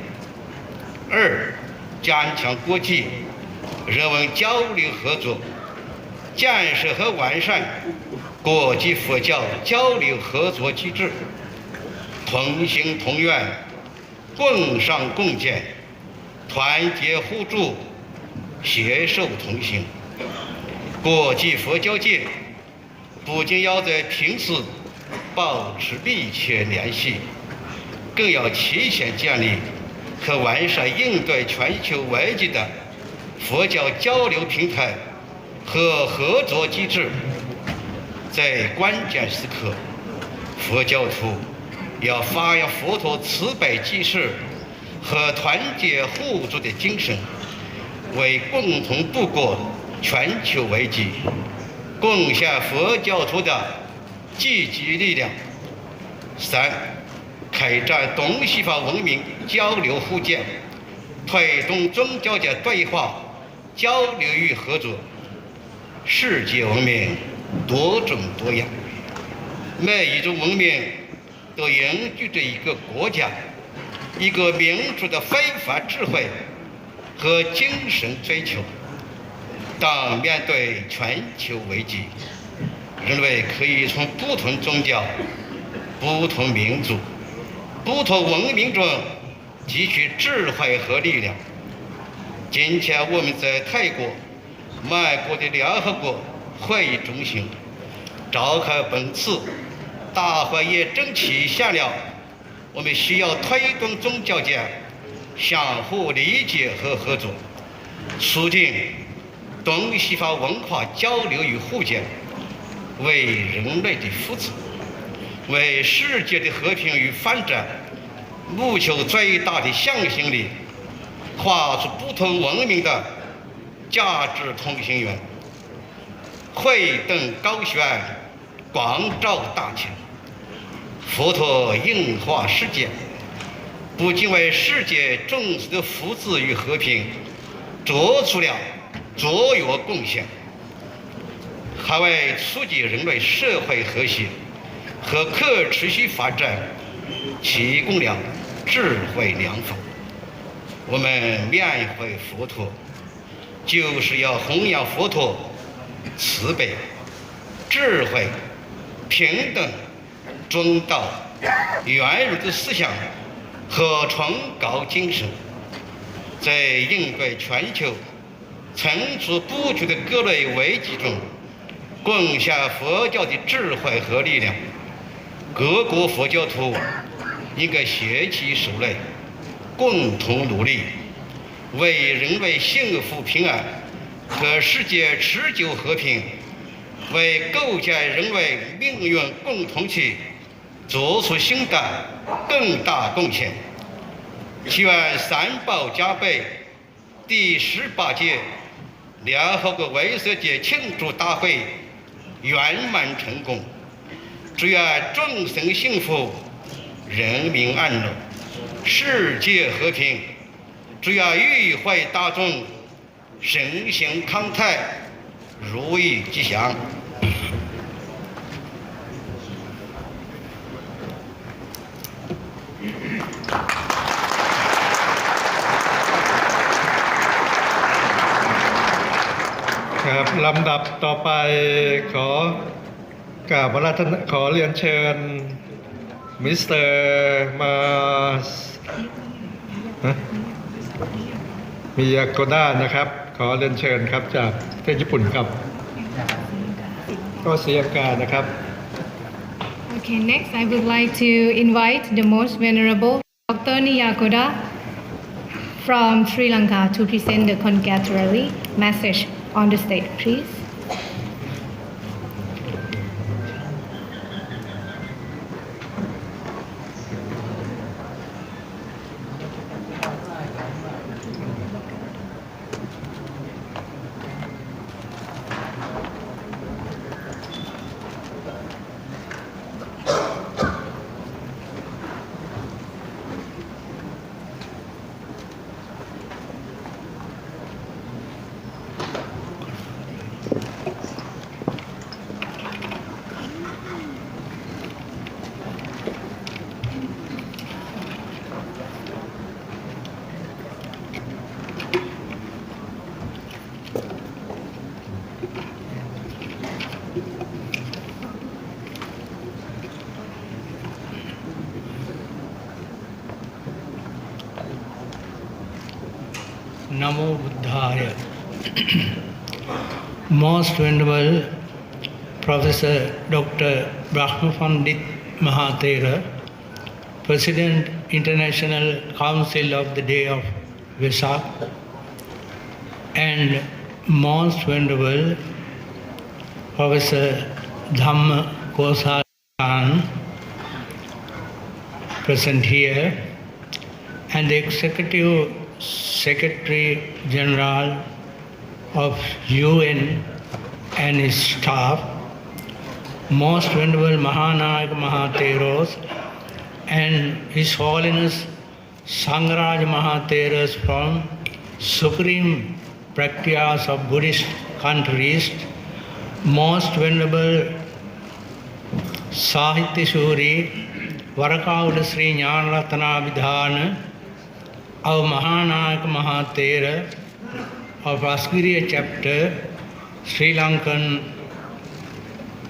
二、加强国际人文交流合作，建设和完善国际佛教交流合作机制，同心同愿，共商共建，团结互助，携手同行。国际佛教界不仅要在平时保持密切联系，更要提前建立和完善应对全球危机的佛教交流平台和合作机制。在关键时刻，佛教徒要发扬佛陀慈悲济世和团结互助的精神，为共同度过全球危机贡献佛教徒的积极力量。3、开展东西方文明交流互鉴，推动宗教间对话、交流与合作。世界文明多种多样，每一种文明都凝聚着一个国家、一个民族的非凡智慧和精神追求。当面对全球危机，人类可以从不同宗教、不同民族、不同文明中汲取智慧和力量。今天我们在泰国曼谷的联合国会议中心召开本次大会，也正体现了我们需要推动宗教间相互理解和合作，促进东西方文化交流与互鉴，为人类的福祉、为世界的和平与发展谋求最大的向心力，画出不同文明的价值通行源。慧灯高悬，光照大千，佛陀应化世界，不仅为世界众生的福祉与和平做出了卓越贡献，还为促进人类社会和谐和可持续发展提供了智慧良方。我们缅怀佛陀，就是要弘扬佛陀慈悲、智慧、平等、中道、圆融的思想和崇高精神，在应对全球层出不穷的各类危机中贡献佛教的智慧和力量。各国佛教徒应该携起手来，共同努力，为人类幸福平安和世界持久和平，为构建人类命运共同体做出新的更大贡献。祈愿三宝加倍第18届联合国为色节庆祝大会圆满成功，祝愿众生幸福，人民安乐，世界和平，祝愿与会大众身心康泰，如意吉祥。ครับลำดับต่อไปขอกราบพระราชขอเรียนเชิญมิสเตอร์มิยาโกด้านะครับขอเรียนเชิญครับจากประเทศญี่ปุ่นครับก็เสียงการนะครับ Okay, next I would like to invite the most venerable Dr. Niyakoda from Sri Lanka to present the congratulatory message on the stage, please. Namo Buddhaya. Most Venerable Professor Dr. Brahmapandit Mahathera, President International Council of the Day of Vesak, and Most Venerable Professor Dhamma Kosalan, present here, and the Executive Secretary General of UN and his staff, Most Venerable Mahanayak Mahatheros, and His Holiness Sangraj Mahatheros from Supreme Practices of Buddhist countries, Most Venerable Sahityashuri Varakauda Sri Jnanaratana of Mahanayak Mahathera of Asgiriya chapter, Sri Lankan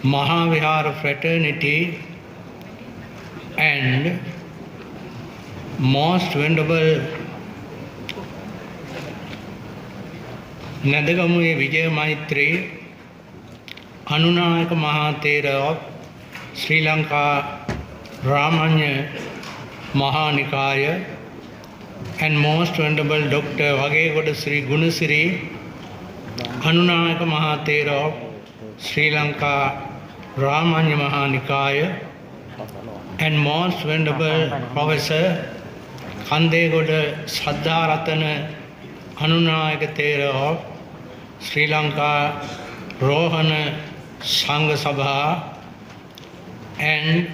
Mahavihara Fraternity, and Most Venerable Nadagamuye Vijay Maitri Anunayaka Mahathera of Sri Lanka Ramanya Mahanikaya, and Most Venerable Dr. Vagegoda Sri Gunasiri Anunayaka Mahathera of Sri Lanka Ramanya Mahanikaya, and Most Venerable Professor Kandegoda Saddharatana Anunayaka Thera of Sri Lanka Rohana Sangha Sabha, and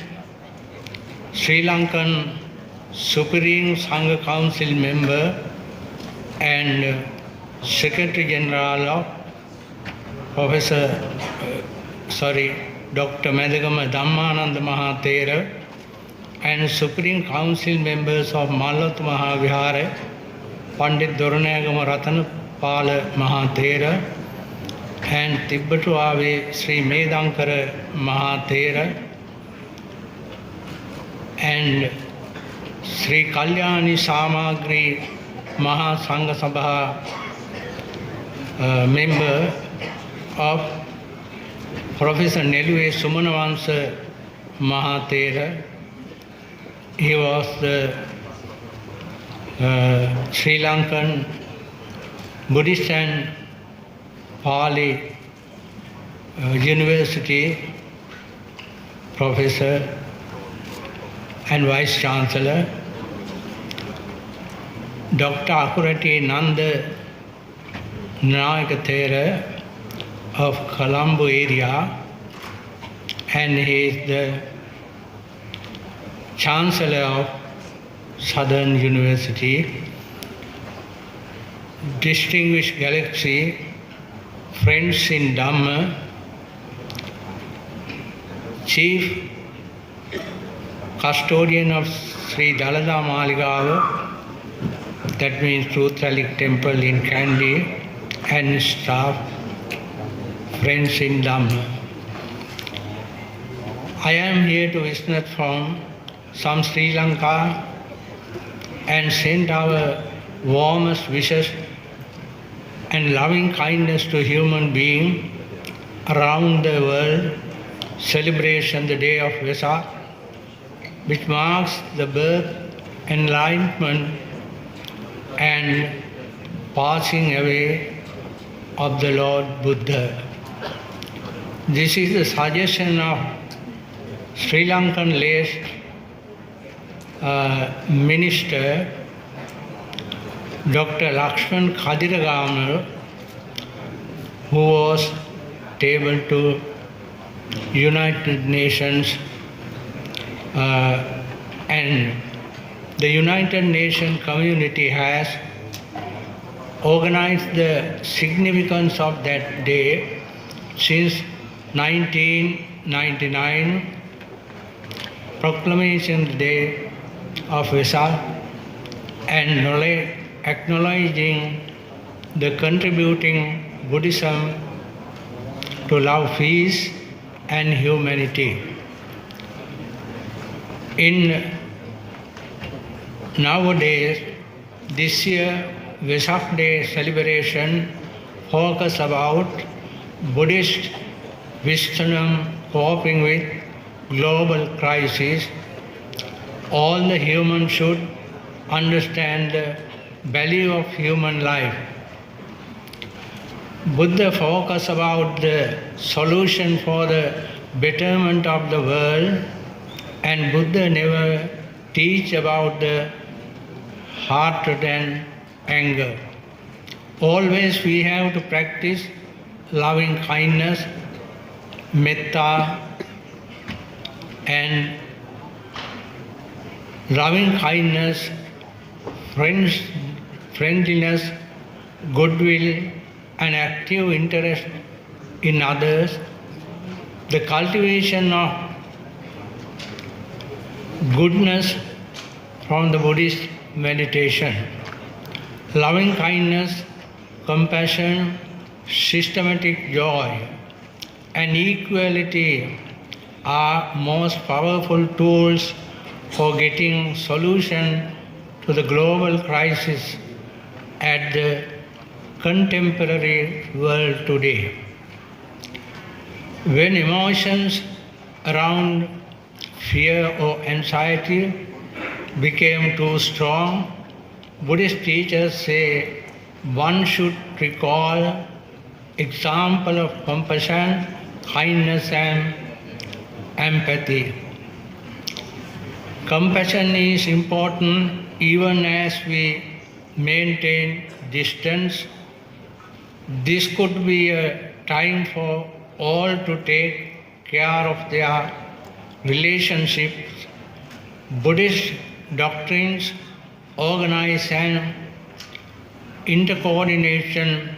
Sri Lankan Supreme Sangha Council member and Secretary General of Dr. Madhagama Dhammananda Mahathera, and Supreme Council members of Malat Mahavihara, Pandit Doranagama Ratanapala Mahathera, and Tibbatuave Sri Medankara Mahathera, and Sri Kalyani Samagri Mahasangha Sabha member of Professor Nelue Sumanavansa Mahathera. He was the Sri Lankan Buddhist and Pali University professor and Vice Chancellor. Dr. Akurati Nanda Nayakathera of Colombo area, and he is the Chancellor of Southern University. Distinguished Galaxy, friends in Dhamma, Chief Custodian of Sri Dalada Maligava, that means Truth Relic Temple in Kandy, and staff, friends in Dhamma. I am here to witness from Sri Lanka and send our warmest wishes and loving kindness to human beings around the world. Celebration the day of Vesak, which marks the birth, enlightenment, and passing away of the Lord Buddha. This is the suggestion of Sri Lankan late Minister Dr. Lakshman Khadiragamal, who was tabled to United Nations, and the United Nations community has organized the significance of that day since 1999, proclamation day of Vesak, and acknowledging the contributing Buddhism to love peace and humanity. In nowadays, this year Vesak Day celebration focus about Buddhist wisdom coping with global crisis, all the humans should understand the value of human life. Buddha focus about the solution for the betterment of the world, and Buddha never teach about the hatred and anger. Always we have to practice loving kindness, metta, and loving kindness, friendliness, goodwill, and active interest in others. The cultivation of goodness from the Buddhist meditation. Loving kindness, compassion, systematic joy, and equality are most powerful tools for getting solution to the global crisis at the contemporary world today. When emotions around fear or anxiety became too strong, Buddhist teachers say one should recall example of compassion, kindness, and empathy. Compassion is important even as we maintain distance. This could be a time for all to take care of their relationships. Buddhist doctrines organize an intercoordination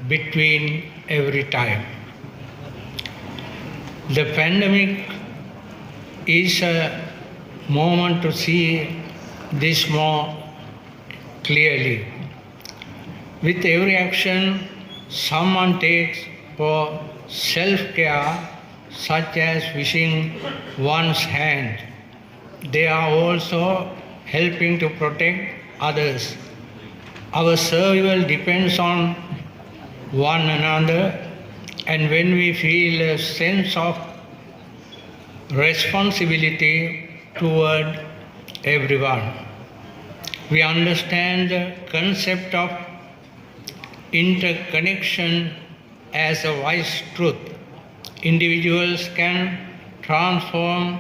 between every time. The pandemic is a moment to see this more clearly. With every action someone takes for self-care, such as washing one's hand, they are also helping to protect others. Our survival depends on one another, and when we feel a sense of responsibility toward everyone, we understand the concept of interconnection as a wise truth. Individuals can transform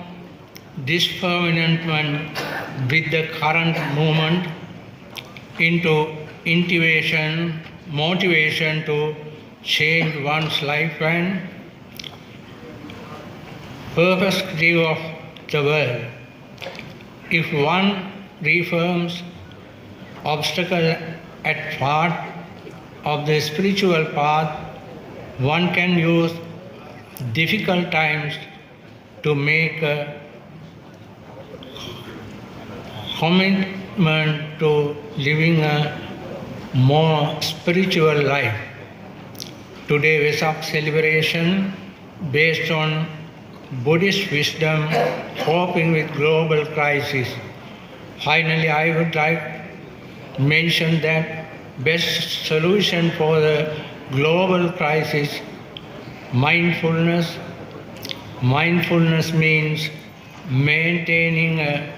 dispermanentment with the current movement into motivation to change one's life and perspective of the world. If one reforms obstacles at part of the spiritual path, one can use difficult times to make a commitment to living a more spiritual life. Today, Vesak celebration based on Buddhist wisdom coping with global crisis. Finally, I would like to mention that best solution for the global crisis, mindfulness. Mindfulness means maintaining a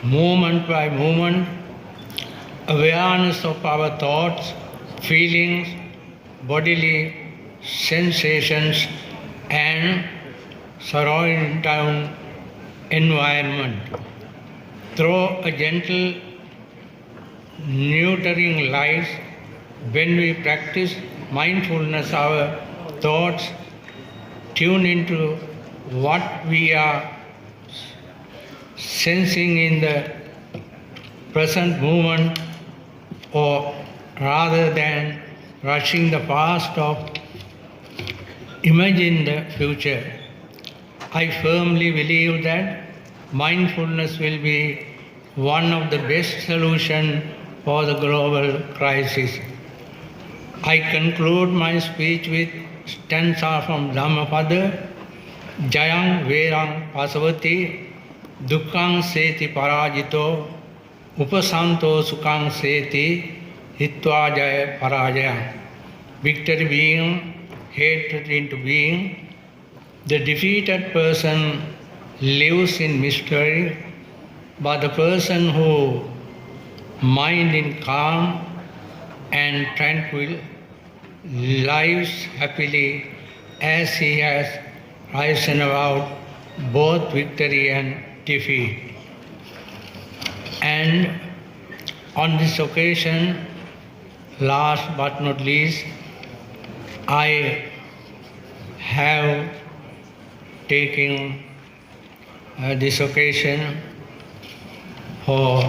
moment by moment awareness of our thoughts, feelings, bodily sensations, and surrounding environment. Through a gentle nurturing light, when we practice mindfulness, our thoughts tune into what we are sensing in the present moment, or rather than rushing the past or imagine the future. I firmly believe that mindfulness will be one of the best solutions for the global crisis. I conclude my speech with stanza from Dhammapada. Jayang Verang Pasavati Dukkang Seti Parajito Upasanto Sukhang Seti Hitva Jaya Parajaya. Victory being, hatred into being, The defeated person lives in mystery, but the person who mind in calm and tranquil lives happily as he has risen about both victory and defeat. And on this occasion, last but not least, I have taken this occasion for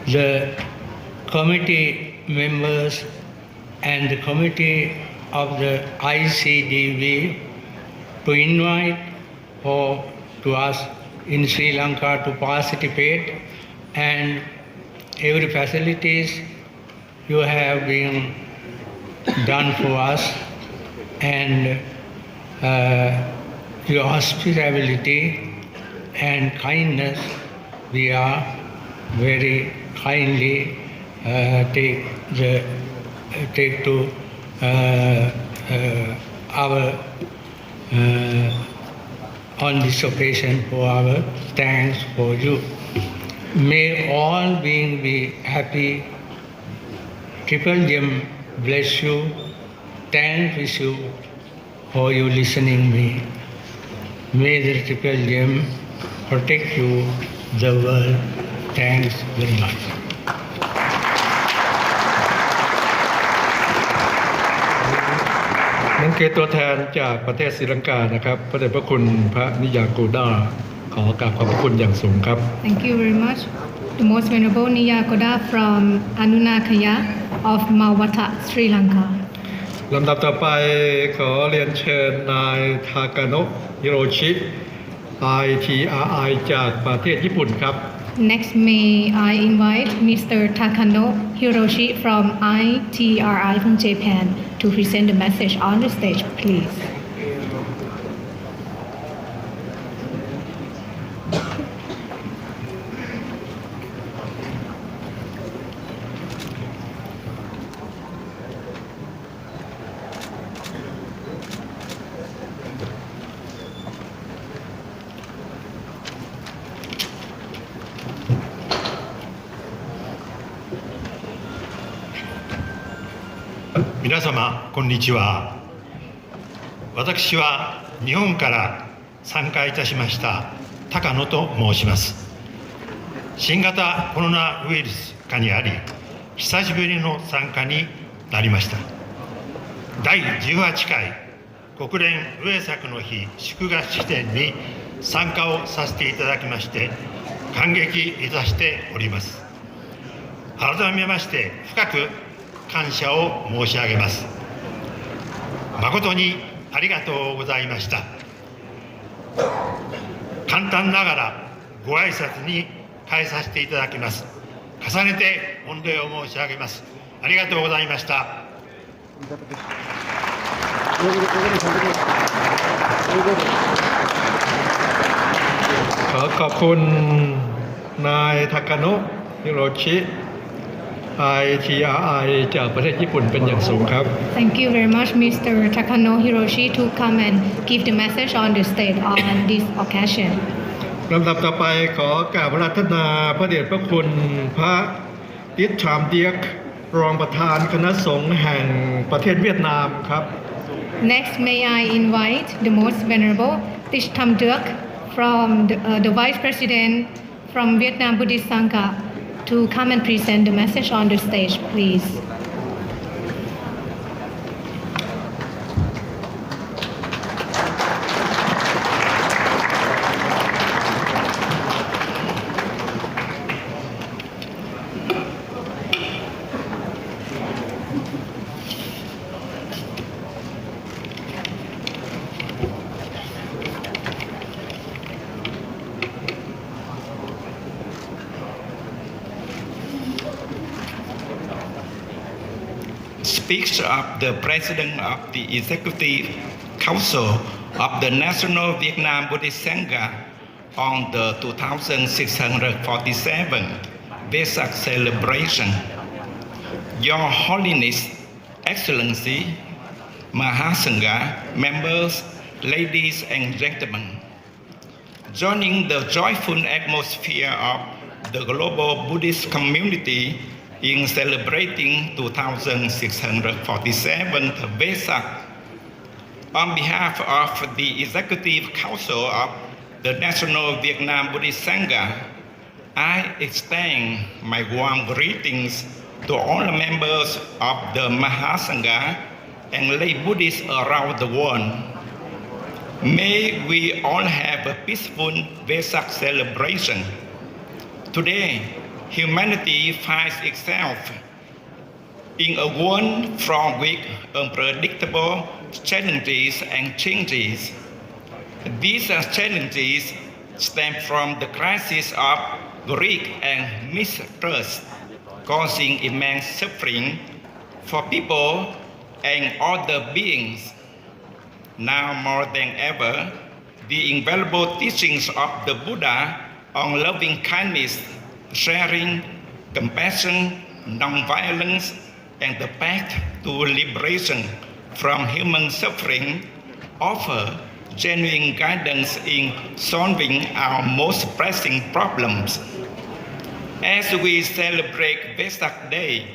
the committee members and the committee of the ICDB to invite to us in Sri Lanka to participate, and every facilities you have been done for us, and your hospitality and kindness we are very kindly take to our on this occasion for our thanks for you. May all beings be happy. Triple Gem bless you. Thanks with you for you listening me. May the Triple Gem protect you, the world. Thanks very much. นั่นคือตัวแทนจากประเทศศรีลังกานะครับพระเดชพระคุณพระนิยาโกดาขอกราบขอบพระคุณอย่างสูงครับ Thank you very much. The most venerable Niyakoda from Anunakaya of Mawata, Sri Lanka. ลำดับต่อไปขอเรียนเชิญนายทากาโนะฮิโรชิ ITRI จากประเทศญี่ปุ่นครับ Next, may I invite Mr. Takano Hiroshi from ITRI from Japan to present the message on the stage, please. 皆様こんにちは。私は日本から参加いたしました高野と申します。新型コロナウイルス下にあり久しぶりの参加になりました。第18回国連ウェ作の日祝賀式典に参加をさせていただきまして感激いたしております。改めまして深く感謝を申し上げます。誠にありがとうございました。簡単ながらご挨拶に変えさせていただきます。重ねて御礼を申し上げます。ありがとうございました。ขอบคุณนายทากาโนะฮิโรชิ ITRI จากประเทศญี่ปุ่นเป็นอย่างสูงครับ Thank you very much, Mr. Takano Hiroshi, to come and give the message on the stage on this occasion. ลำดับต่อไปขอกราบอาราธนาพระเดชพระคุณพระติชามเดียกรองประธานคณะสงฆ์แห่งประเทศเวียดนามครับ Next, may I invite the most venerable Thich Tham Duc from the Vice President from Vietnam Buddhist Sangha to come and present the message on the stage, please. Speaks of the President of the Executive Council of the National Vietnam Buddhist Sangha on the 2647 Vesak celebration. Your Holiness, Excellency, Mahasangha, members ladies and gentlemen, joining the joyful atmosphere of the global Buddhist community in celebrating 2647th Vesak, on behalf of the Executive Council of the National Vietnam Buddhist Sangha, I extend my warm greetings to all the members of the Mahasangha and lay Buddhists around the world. May we all have a peaceful Vesak celebration. Today, humanity finds itself in a world fraught with unpredictable challenges and changes. These challenges stem from the crisis of greed and mistrust, causing immense suffering for people and other beings. Now more than ever, the invaluable teachings of the Buddha on loving kindness, sharing, compassion, non-violence, and the path to liberation from human suffering offer genuine guidance in solving our most pressing problems. As we celebrate Vesak Day,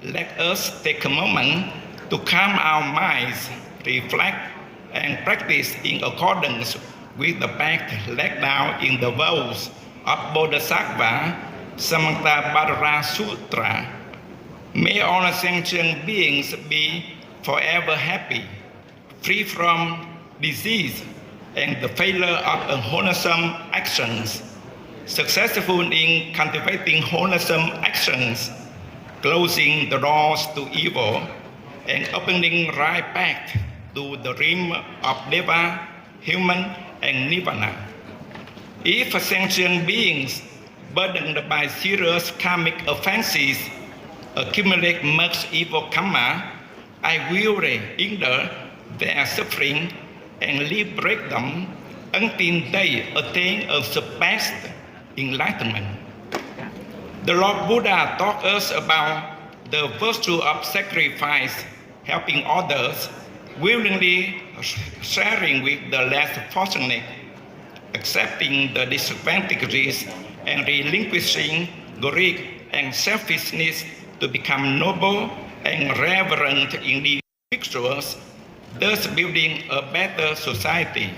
let us take a moment to calm our minds, reflect, and practice in accordance with the path laid down in the vows of Bodhisattva Samantabhadra Sutra. May all sentient beings be forever happy, free from disease and the failure of unwholesome actions, successful in cultivating wholesome actions, closing the doors to evil, and opening right path to the realm of Deva, human, and Nirvana. If sentient beings burdened by serious karmic offenses accumulate much evil karma, I will endure their suffering and liberate them until they attain unsurpassed enlightenment. The Lord Buddha taught us about the virtue of sacrifice, helping others, willingly sharing with the less fortunate, accepting the disadvantages, and relinquishing greed and selfishness to become noble and reverent individuals, thus building a better society.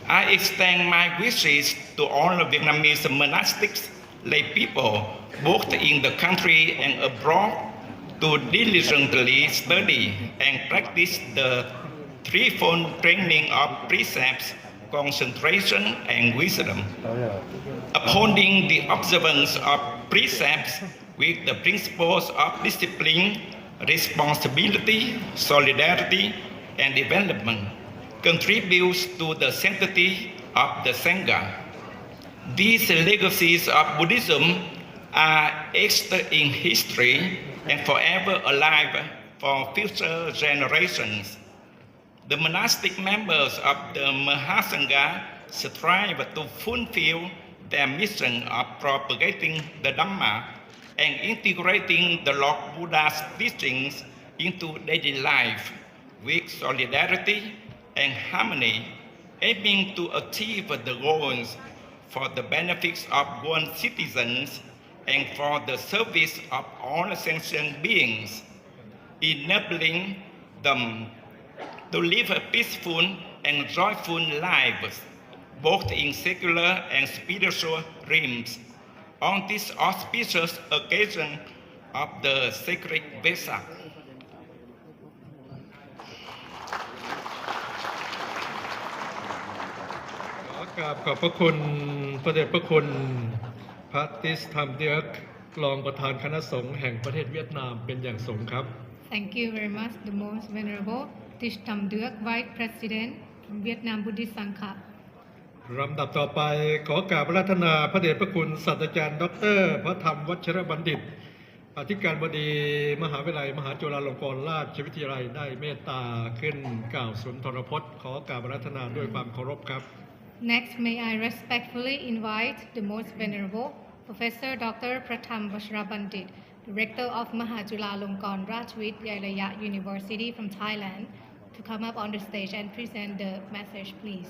I extend my wishes to all Vietnamese monastics, lay people, both in the country and abroad, to diligently study and practice the threefold training of precepts, concentration, and wisdom, upholding the observance of precepts with the principles of discipline, responsibility, solidarity, and development, contributes to the sanctity of the Sangha. These legacies of Buddhism are etched in history and forever alive for future generations. The monastic members of the Mahasangha strive to fulfill their mission of propagating the Dhamma and integrating the Lord Buddha's teachings into daily life with solidarity and harmony, aiming to achieve the goals for the benefits of one's citizens and for the service of all sentient beings, enabling them to live a peaceful and joyful lives, both in secular and spiritual realms, on this auspicious occasion of the sacred Vesak. ขอบพระคุณพระเดชพระคุณพระติสธรรมเดียกรองประธานคณะสงฆ์แห่งประเทศเวียดนามเป็นอย่างสูงครับ Thank you very much, the most venerable Tish Tham Duc, Vice President from Vietnam Buddhist Sangha. ลำดับต่อไปขอกราบอาราธนาพระเดชพระคุณศาสตราจารย์ดร.พระธรรมวัชรบัณฑิตอธิการบดีมหาวิทยาลัยมหาจุฬาลงกรณราชวิทยาลัยได้เมตตาขึ้นกล่าวสุนทรพจน์ขอกราบอาราธนาด้วยความเคารพครับ Next, may I respectfully invite the most venerable Professor Dr. Pratham Vajrabandit, Director of Mahajula Longkorn Rajvidyalaya University from Thailand, to come up on the stage and present the message, please.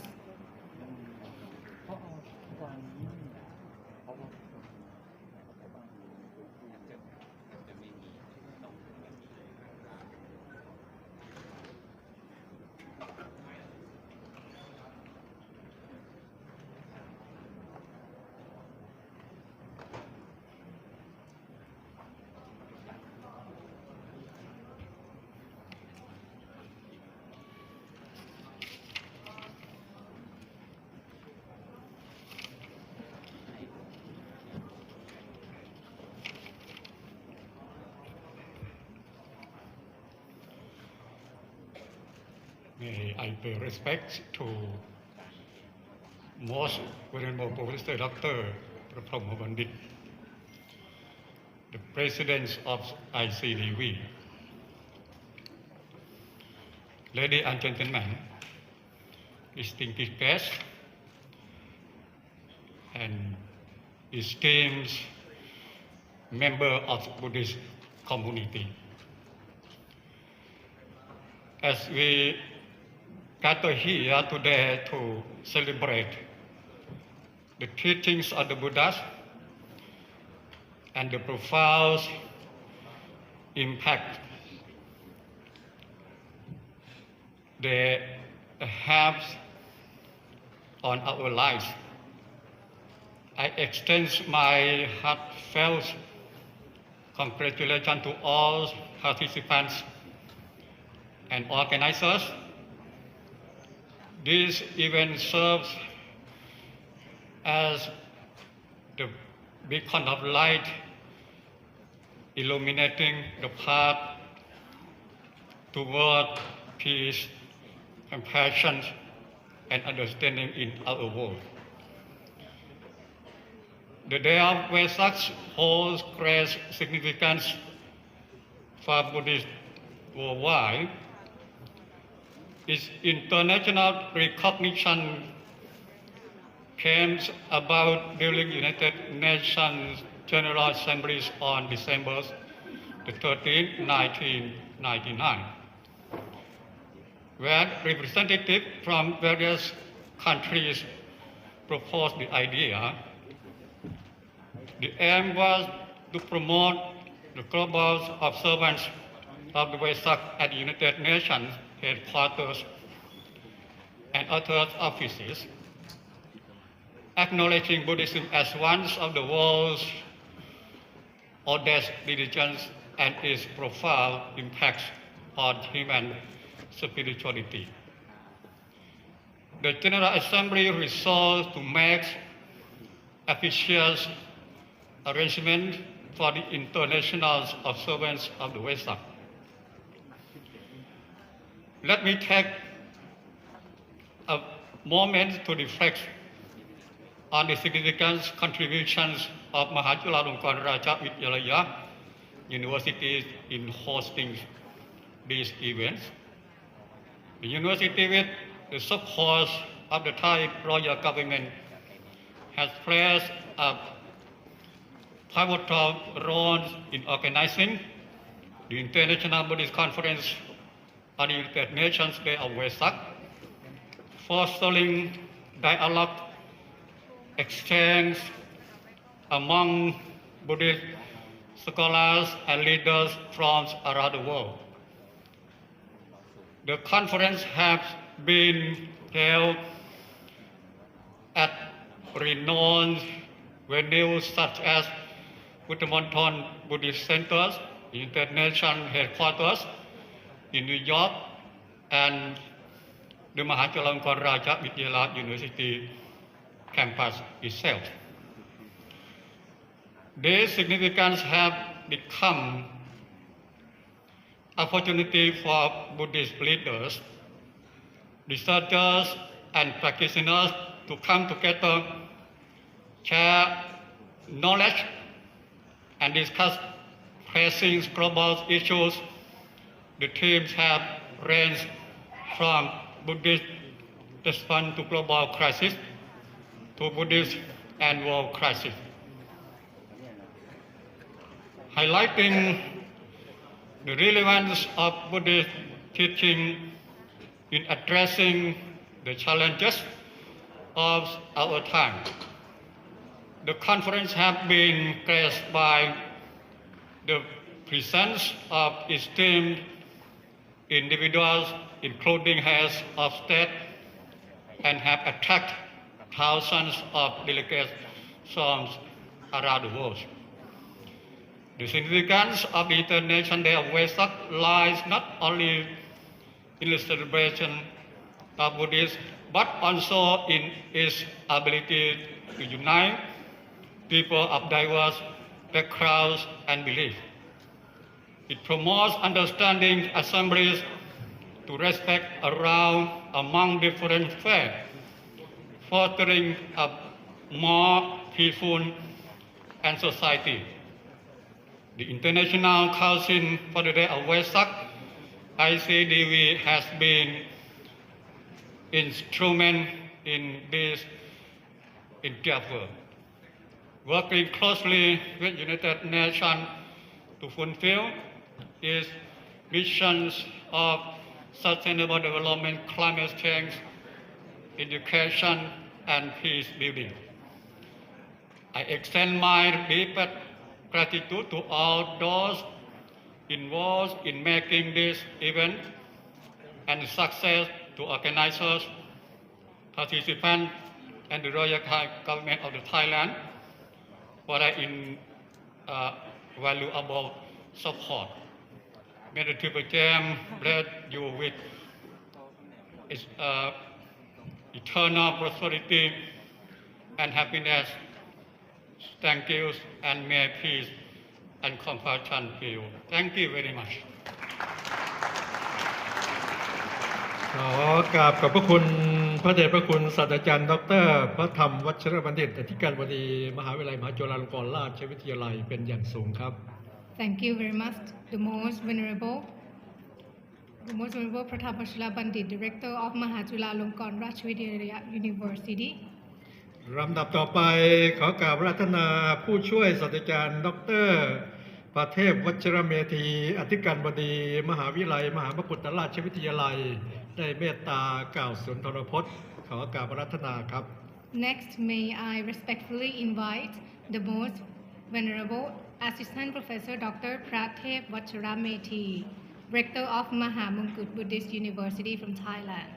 May I pay respect to most venerable Professor Dr. Pratama Pandit, the President of ICDV. Ladies and gentlemen, distinguished guests, and esteemed member of the Buddhist community. As we gather here today to celebrate the teachings of the Buddha and the profound impact they have on our lives, I extend my heartfelt congratulations to all participants and organizers. This event serves as the beacon of light illuminating the path toward peace, compassion, and understanding in our world. The Day of Vesak holds great significance for Buddhists worldwide. Its international recognition came about during United Nations General Assemblies on December 13, 1999, where representatives from various countries proposed the idea. The aim was to promote the global observance of the Vesak at the United Nations headquarters and other offices, acknowledging Buddhism as one of the world's oldest religions and its profound impact on human spirituality. The General Assembly resolved to make official arrangements for the international observance of the Vesak. Let me take a moment to reflect on the significant contributions of Mahachulalongkorn Rajavidyalaya University in hosting these events. The university, with the support of the Thai royal government, has played a pivotal role in organizing the International Buddhist Conference on the United Nations Day of Vesak, fostering dialogue, exchange among Buddhist scholars and leaders from around the world. The conference has been held at renowned venues such as Buddhamonthon Buddhist Centers, the United Nations headquarters in New York, and the Mahachulalongkorn Rajavidyalaya University campus itself. These significance have become opportunity for Buddhist leaders, researchers, and practitioners to come together, share knowledge, and discuss pressing global issues. The themes have ranged from Buddhist response to global crisis to Buddhist and world crisis, highlighting the relevance of Buddhist teaching in addressing the challenges of our time. The conference has been graced by the presence of esteemed individuals, including heads of state, and have attracted thousands of delegates from around the world. The significance of the International Day of Vesak lies not only in the celebration of Buddhism, but also in its ability to unite people of diverse backgrounds and beliefs. It promotes understanding assemblies to respect around among different faiths, fostering a more peaceful and society. The International Council for the Day of Vesak, ICDV, has been instrument in this endeavor, working closely with United Nations to fulfill its missions of sustainable development, climate change, education, and peace building. I extend my deepest gratitude to all those involved in making this event and success to organizers, participants, and the Royal Government of the Thailand for their invaluable support. May the Triple Gem bless you with its eternal prosperity and happiness. Thank you, and may peace and compassion be you. Thank you very much. ขอกราบขอบพระคุณพระเดชพระคุณศาสตราจารย์ดร.พระธรรมวัชรบัณฑิตอธิการบดีมหาวิทยาลัยมหาจุฬาลงกรณราชวิทยาลัยเป็นอย่างสูงครับ Thank you very much, the most venerable Pratap Vachara Bandit, Director of Mahajula-Longkorn Rajvidyalaya University. ลำดับต่อไปขอกราบรัตนาผู้ช่วยศาสตราจารย์ดร.ประเทพวัชรเมธีอธิการบดีมหาวิทยาลัยมหามกุฏราชวิทยาลัยได้เมตตากล่าวสุนทรพจน์ขอกราบรัตนาครับ Next, may I respectfully invite the most venerable Assistant Professor Dr. Prathep Vacharamethi, Rector of Mahamongkut Buddhist University from Thailand.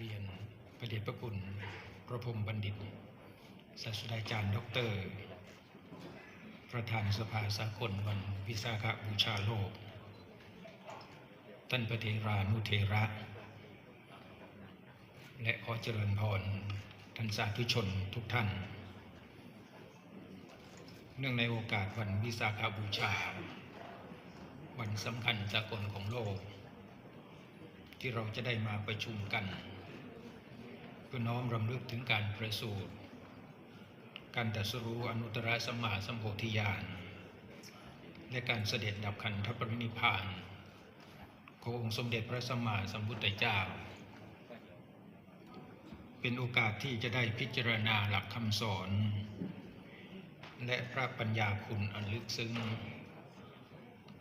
เรียนพระเดชพระคุณพระพรหมบัณฑิตศาสตราจารย์ดร.ประธานสภาสากลวันวิสาขบูชาโลกท่านพระเถรานุเถระและขอเจริญพรท่านสาธุชนทุกท่านเนื่องในโอกาสวันวิสาขบูชาวันสำคัญสากลของโลกที่เราจะได้มาประชุมกันเพื่อน้อมรำลึกถึงการประสูติการตรัสรู้อนุตตรสัมมาสัมโพธิญาณและการเสด็จดับขันธปรินิพพานขององค์สมเด็จพระสัมมาสัมพุทธเจ้าเป็นโอกาสที่จะได้พิจารณาหลักคำสอนและพระปัญญาคุณอันลึกซึ้ง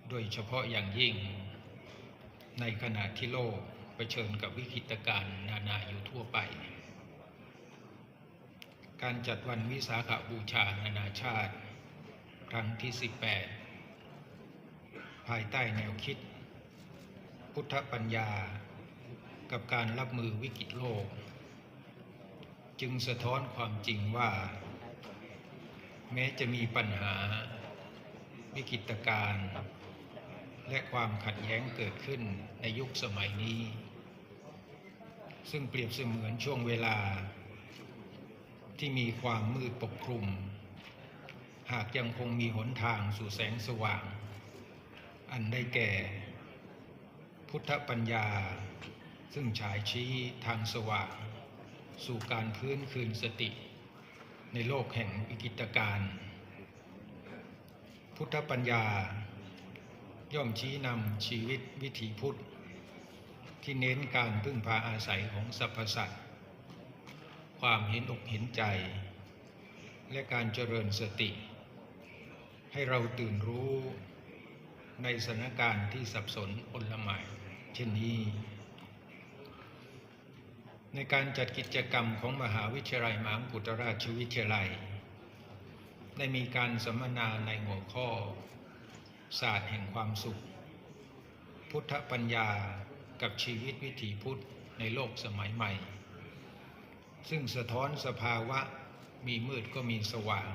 โดยเฉพาะอย่างยิ่งในขณะที่โลกเผชิญกับวิกฤตการณ์นานาอยู่ทั่วไปการจัดวันวิสาขบูชานานาชาติครั้งที่ 18ภายใต้แนวคิดพุทธปัญญากับการรับมือวิกฤตโลกจึงสะท้อนความจริงว่าแม้จะมีปัญหาวิกฤตการณ์และความขัดแย้งเกิดขึ้นในยุคสมัยนี้ซึ่งเปรียบเสมือนช่วงเวลา ที่มีความมืดปกคลุมหากยังคงมีหนทางสู่แสงสว่างอันได้แก่พุทธปัญญาซึ่งฉายชี้ทางสว่างสู่การฟื้นคืนสติในโลกแห่งวิกฤตการณ์พุทธปัญญาย่อมชี้นำชีวิตวิถีพุทธที่เน้นการพึ่งพาอาศัยของสรรพสัตว์ความเห็นอกเห็นใจและการเจริญสติให้เราตื่นรู้ในสถานการณ์ที่สับสนอนละหมายเช่นนี้ในการจัดกิจกรรมของมหาวิทยาลัยมหากุฏราชวิทยาลัยได้มีการสัมมนาในหัวข้อศาสตร์แห่งความสุขพุทธปัญญากับชีวิตวิถีพุทธในโลกสมัยใหม่ซึ่งสะท้อนสภาวะมีมืดก็มีสว่าง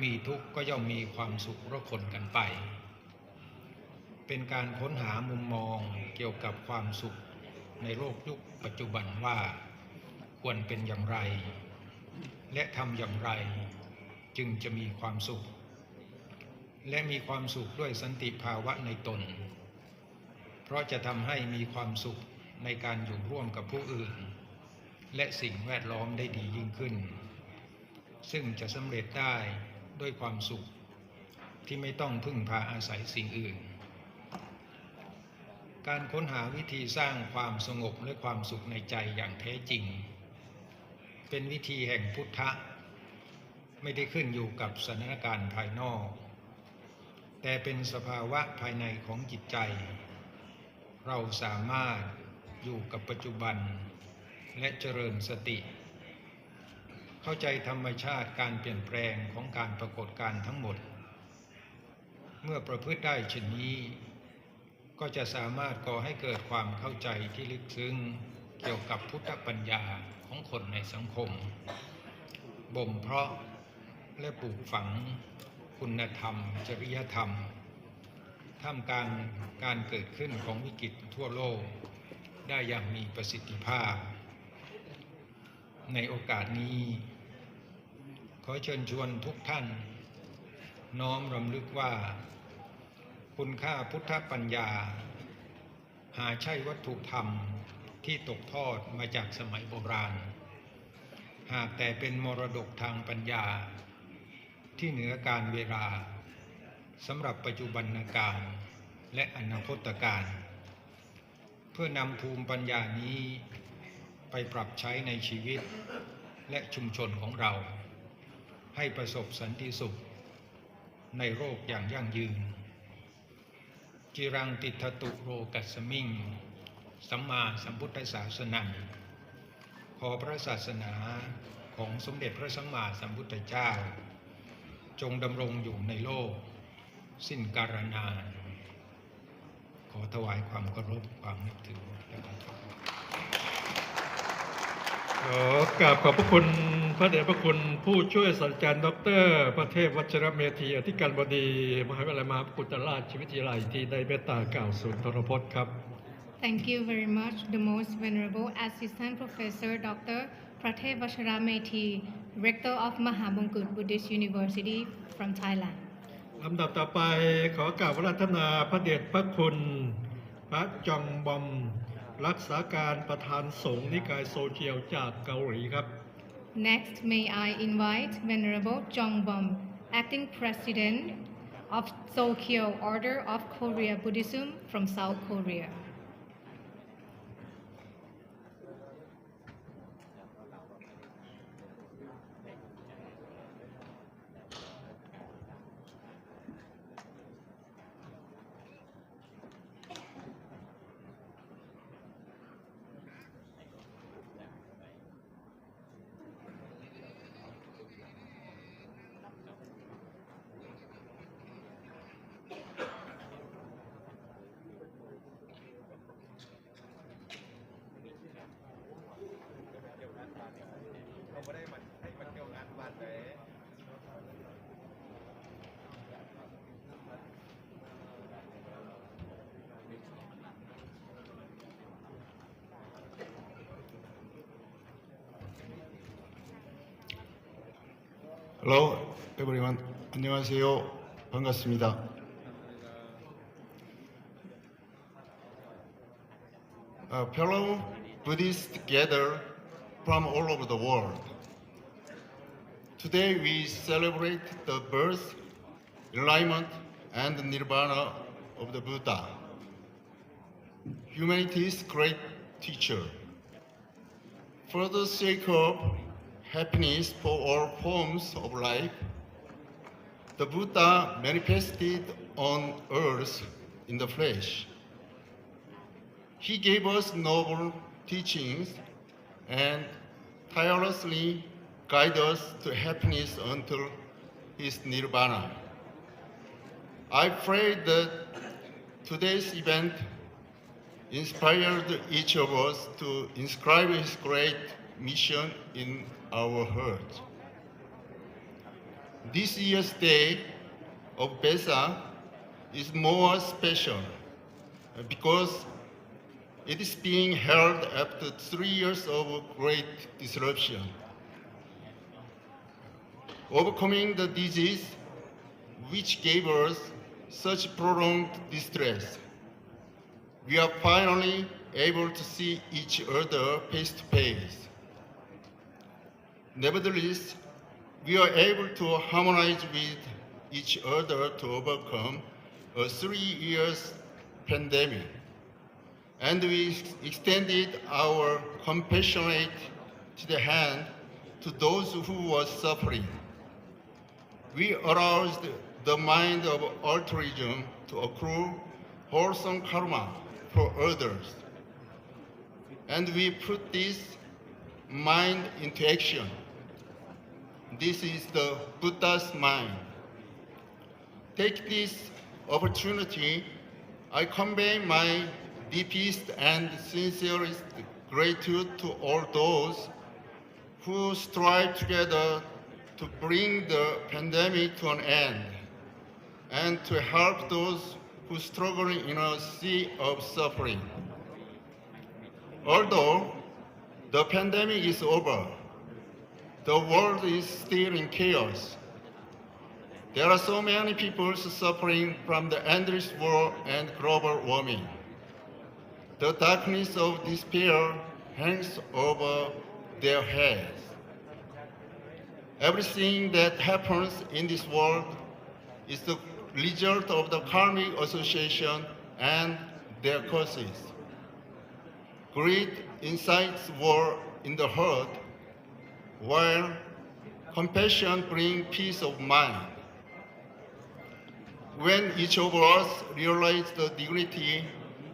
มีทุกข์ก็ย่อมมีความสุขระคนกันไปเป็นการค้นหามุมมองเกี่ยวกับความสุขในโลกยุคปัจจุบันว่าควรเป็นอย่างไรและทำอย่างไรจึงจะมีความสุขและมีความสุขด้วยสันติภาวะในตนเพราะจะทำให้มีความสุขในการอยู่ร่วมกับผู้อื่นและสิ่งแวดล้อมได้ดียิ่งขึ้นซึ่งจะสำเร็จได้ด้วยความสุขที่ไม่ต้องพึ่งพาอาศัยสิ่งอื่นการค้นหาวิธีสร้างความสงบและความสุขในใจอย่างแท้จริงเป็นวิธีแห่งพุทธะไม่ได้ขึ้นอยู่กับสถานการณ์ภายนอกแต่เป็นสภาวะภายในของจิตใจเราสามารถอยู่กับปัจจุบันและเจริญสติเข้าใจธรรมชาติการเปลี่ยนแปลงของการปรากฏการณ์ทั้งหมดเมื่อประพฤติได้เช่นนี้ก็จะสามารถก่อให้เกิดความเข้าใจที่ลึกซึ้งเกี่ยวกับพุทธปัญญาของคนในสังคมบ่มเพาะและปลูกฝังคุณธรรมจริยธรรมท่ามกลางการเกิดขึ้นของวิกฤตทั่วโลกได้อย่างมีประสิทธิภาพในโอกาสนี้ขอเชิญชวนทุกท่านน้อมรำลึกว่าคุณค่าพุทธปัญญาหาใช่วัตถุธรรมที่ตกทอดมาจากสมัยโบราณหากแต่เป็นมรดกทางปัญญาที่เหนือการเวลาสำหรับปัจจุบันการและอนาคตการเพื่อนำภูมิปัญญานี้ไปปรับใช้ในชีวิตและชุมชนของเราให้ประสบสันติสุขในโลกอย่างยั่งยืนจิรังติทตุโรกัสสมิงสัมมาสัมพุทธศาสนาขอพระศาสนาของสมเด็จพระสัมมาสัมพุทธเจ้าจงดำรงอยู่ในโลกสิ้นกาลนานขอถวายความเคารพความนับถือขอกราบขอบพระคุณพระเดชพระคุณผู้ช่วยศาสตราจารย์ดร.ประเทศวชิรเมธีอธิการบดีมหาวิทยาลัยมหากุฏราชวิทยาลัยที่ได้เมตตากล่าวสุนทรพจน์ครับ Thank you very much, the most venerable Assistant Professor Dr. Prateep Vachiramethi, Rector of Mahabongkut Buddhist University from Thailand. ลำดับต่อไปขอกราบอาราธนาพระเดชพระคุณพระจองบอมรักษาการประธานสงฆ์นิกายโซเชียลจากเกาหลีครับ Next, may I invite Venerable Jong Bom, Acting President of Sokyo Order of Korea Buddhism from South Korea. Hello, everyone. 안녕하세요. 반갑습니다. Fellow Buddhists gather from all over the world. Today we celebrate the birth, enlightenment, and nirvana of the Buddha, humanity's great teacher. For the sake of happiness for all forms of life, the Buddha manifested on earth in the flesh. He gave us noble teachings and tirelessly guided us to happiness until his nirvana. I pray that today's event inspired each of us to inscribe his great mission in our hearts. This year's day of Vesak is more special because it is being held after 3 years of great disruption. Overcoming the disease which gave us such prolonged distress, we are finally able to see each other face to face. Nevertheless, we are able to harmonize with each other to overcome a 3 years pandemic. And we extended our compassionate hand to those who were suffering. We aroused the mind of altruism to accrue wholesome karma for others. And we put this mind into action. This is the Buddha's mind. Take this opportunity, I convey my deepest and sincerest gratitude to all those who strive together to bring the pandemic to an end and to help those who struggle in a sea of suffering. Although the pandemic is over, the world is still in chaos. There are so many people suffering from the endless war and global warming. The darkness of despair hangs over their heads. Everything that happens in this world is the result of the karmic association and their causes. Greed incites war in the heart, while compassion brings peace of mind. When each of us realizes the dignity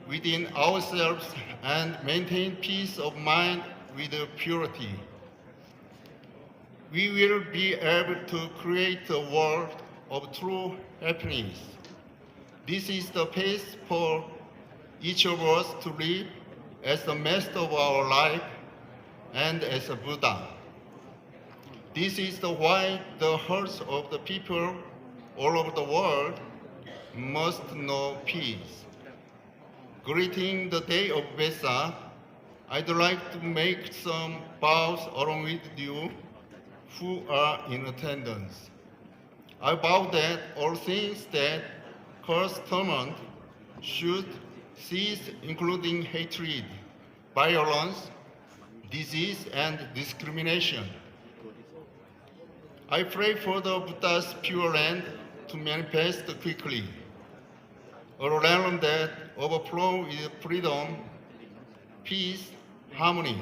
within ourselves and maintain peace of mind with purity, we will be able to create a world of true happiness. This is the path for each of us to live as the master of our life and as a Buddha. This is why the hearts of the people all over the world must know peace. Greeting the day of Vesak, I'd like to make some vows along with you who are in attendance. I vow that all things that cause torment should cease, including hatred, violence, disease, and discrimination. I pray for the Buddha's pure land to manifest quickly, a realm that overflows with freedom, peace, harmony,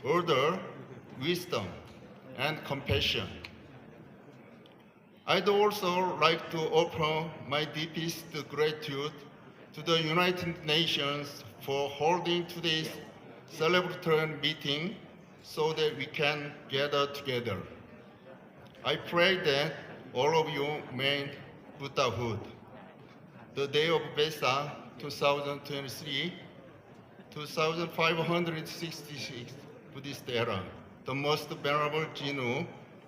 order, wisdom, and compassion. I'd also like to offer my deepest gratitude to the United Nations for holding today's celebratory meeting so that we can gather together. I pray that all of you may Buddhahood. The day of Vesak 2023, 2566 Buddhist era, the most venerable Jinu,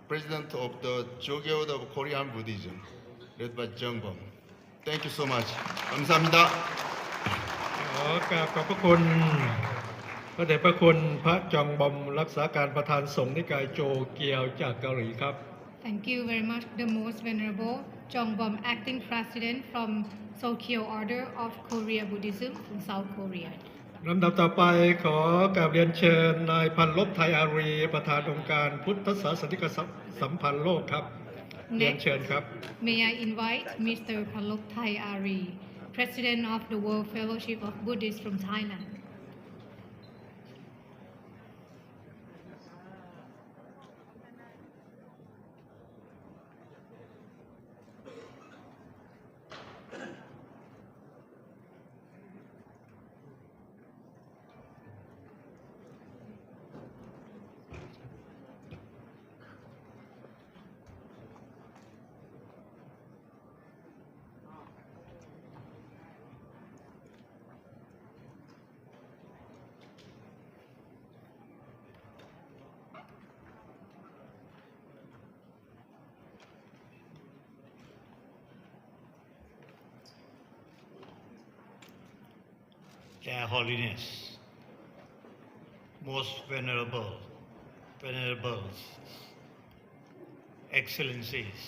President of the Jogyo of Korean Buddhism, led by Jeongbom. Thank you so much. 감사합니다. ขอกราบขอบพระคุณพระเดชพระคุณพระจองบอมรักษาการประธานสงฆ์นิกายโจเกียวจากเกาหลีครับ Thank you very much, the most venerable Jongbom, acting president from Sokyo Order of Korea Buddhism from South Korea. ลำดับต่อไปขอกราบเรียนเชิญนายพันลบไทยอารีประธานองค์การพุทธศาสนิกสัมพันธ์โลกครับเรียนเชิญครับ May I invite Mr. Palok Thai Ari, President of the World Fellowship of Buddhists from Thailand. Their Holiness, most venerables, Excellencies,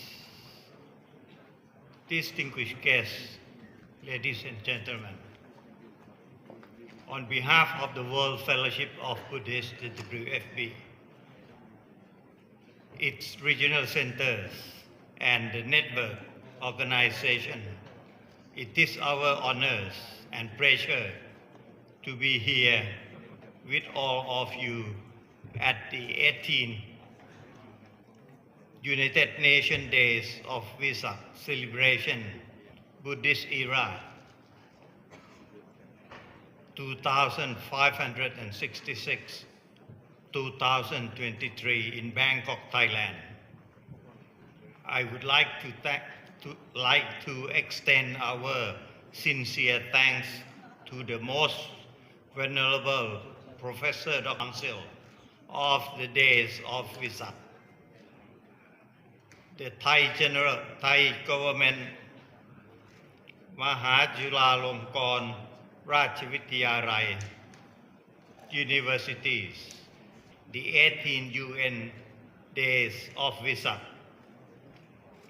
distinguished guests, ladies and gentlemen, on behalf of the World Fellowship of Buddhists, the WFB, its regional centers, and the network organization, it is our honors and pleasure to be here with all of you at the 18th United Nations Days of Vesak celebration, Buddhist era 2566-2023 in Bangkok, Thailand. I would like to extend our sincere thanks to the most Venerable Professor Dr. Council of the Days of Vesak, the Thai government, Mahajulalongkorn Ratchavidyalaya universities, the 18th UN Days of Vesak.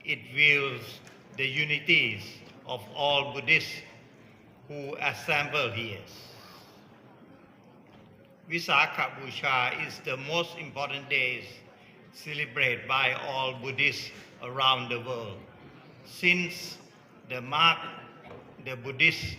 It wills the unities of all Buddhists who assemble here. Visakha Busha is the most important day celebrated by all Buddhists around the world, since the Buddhist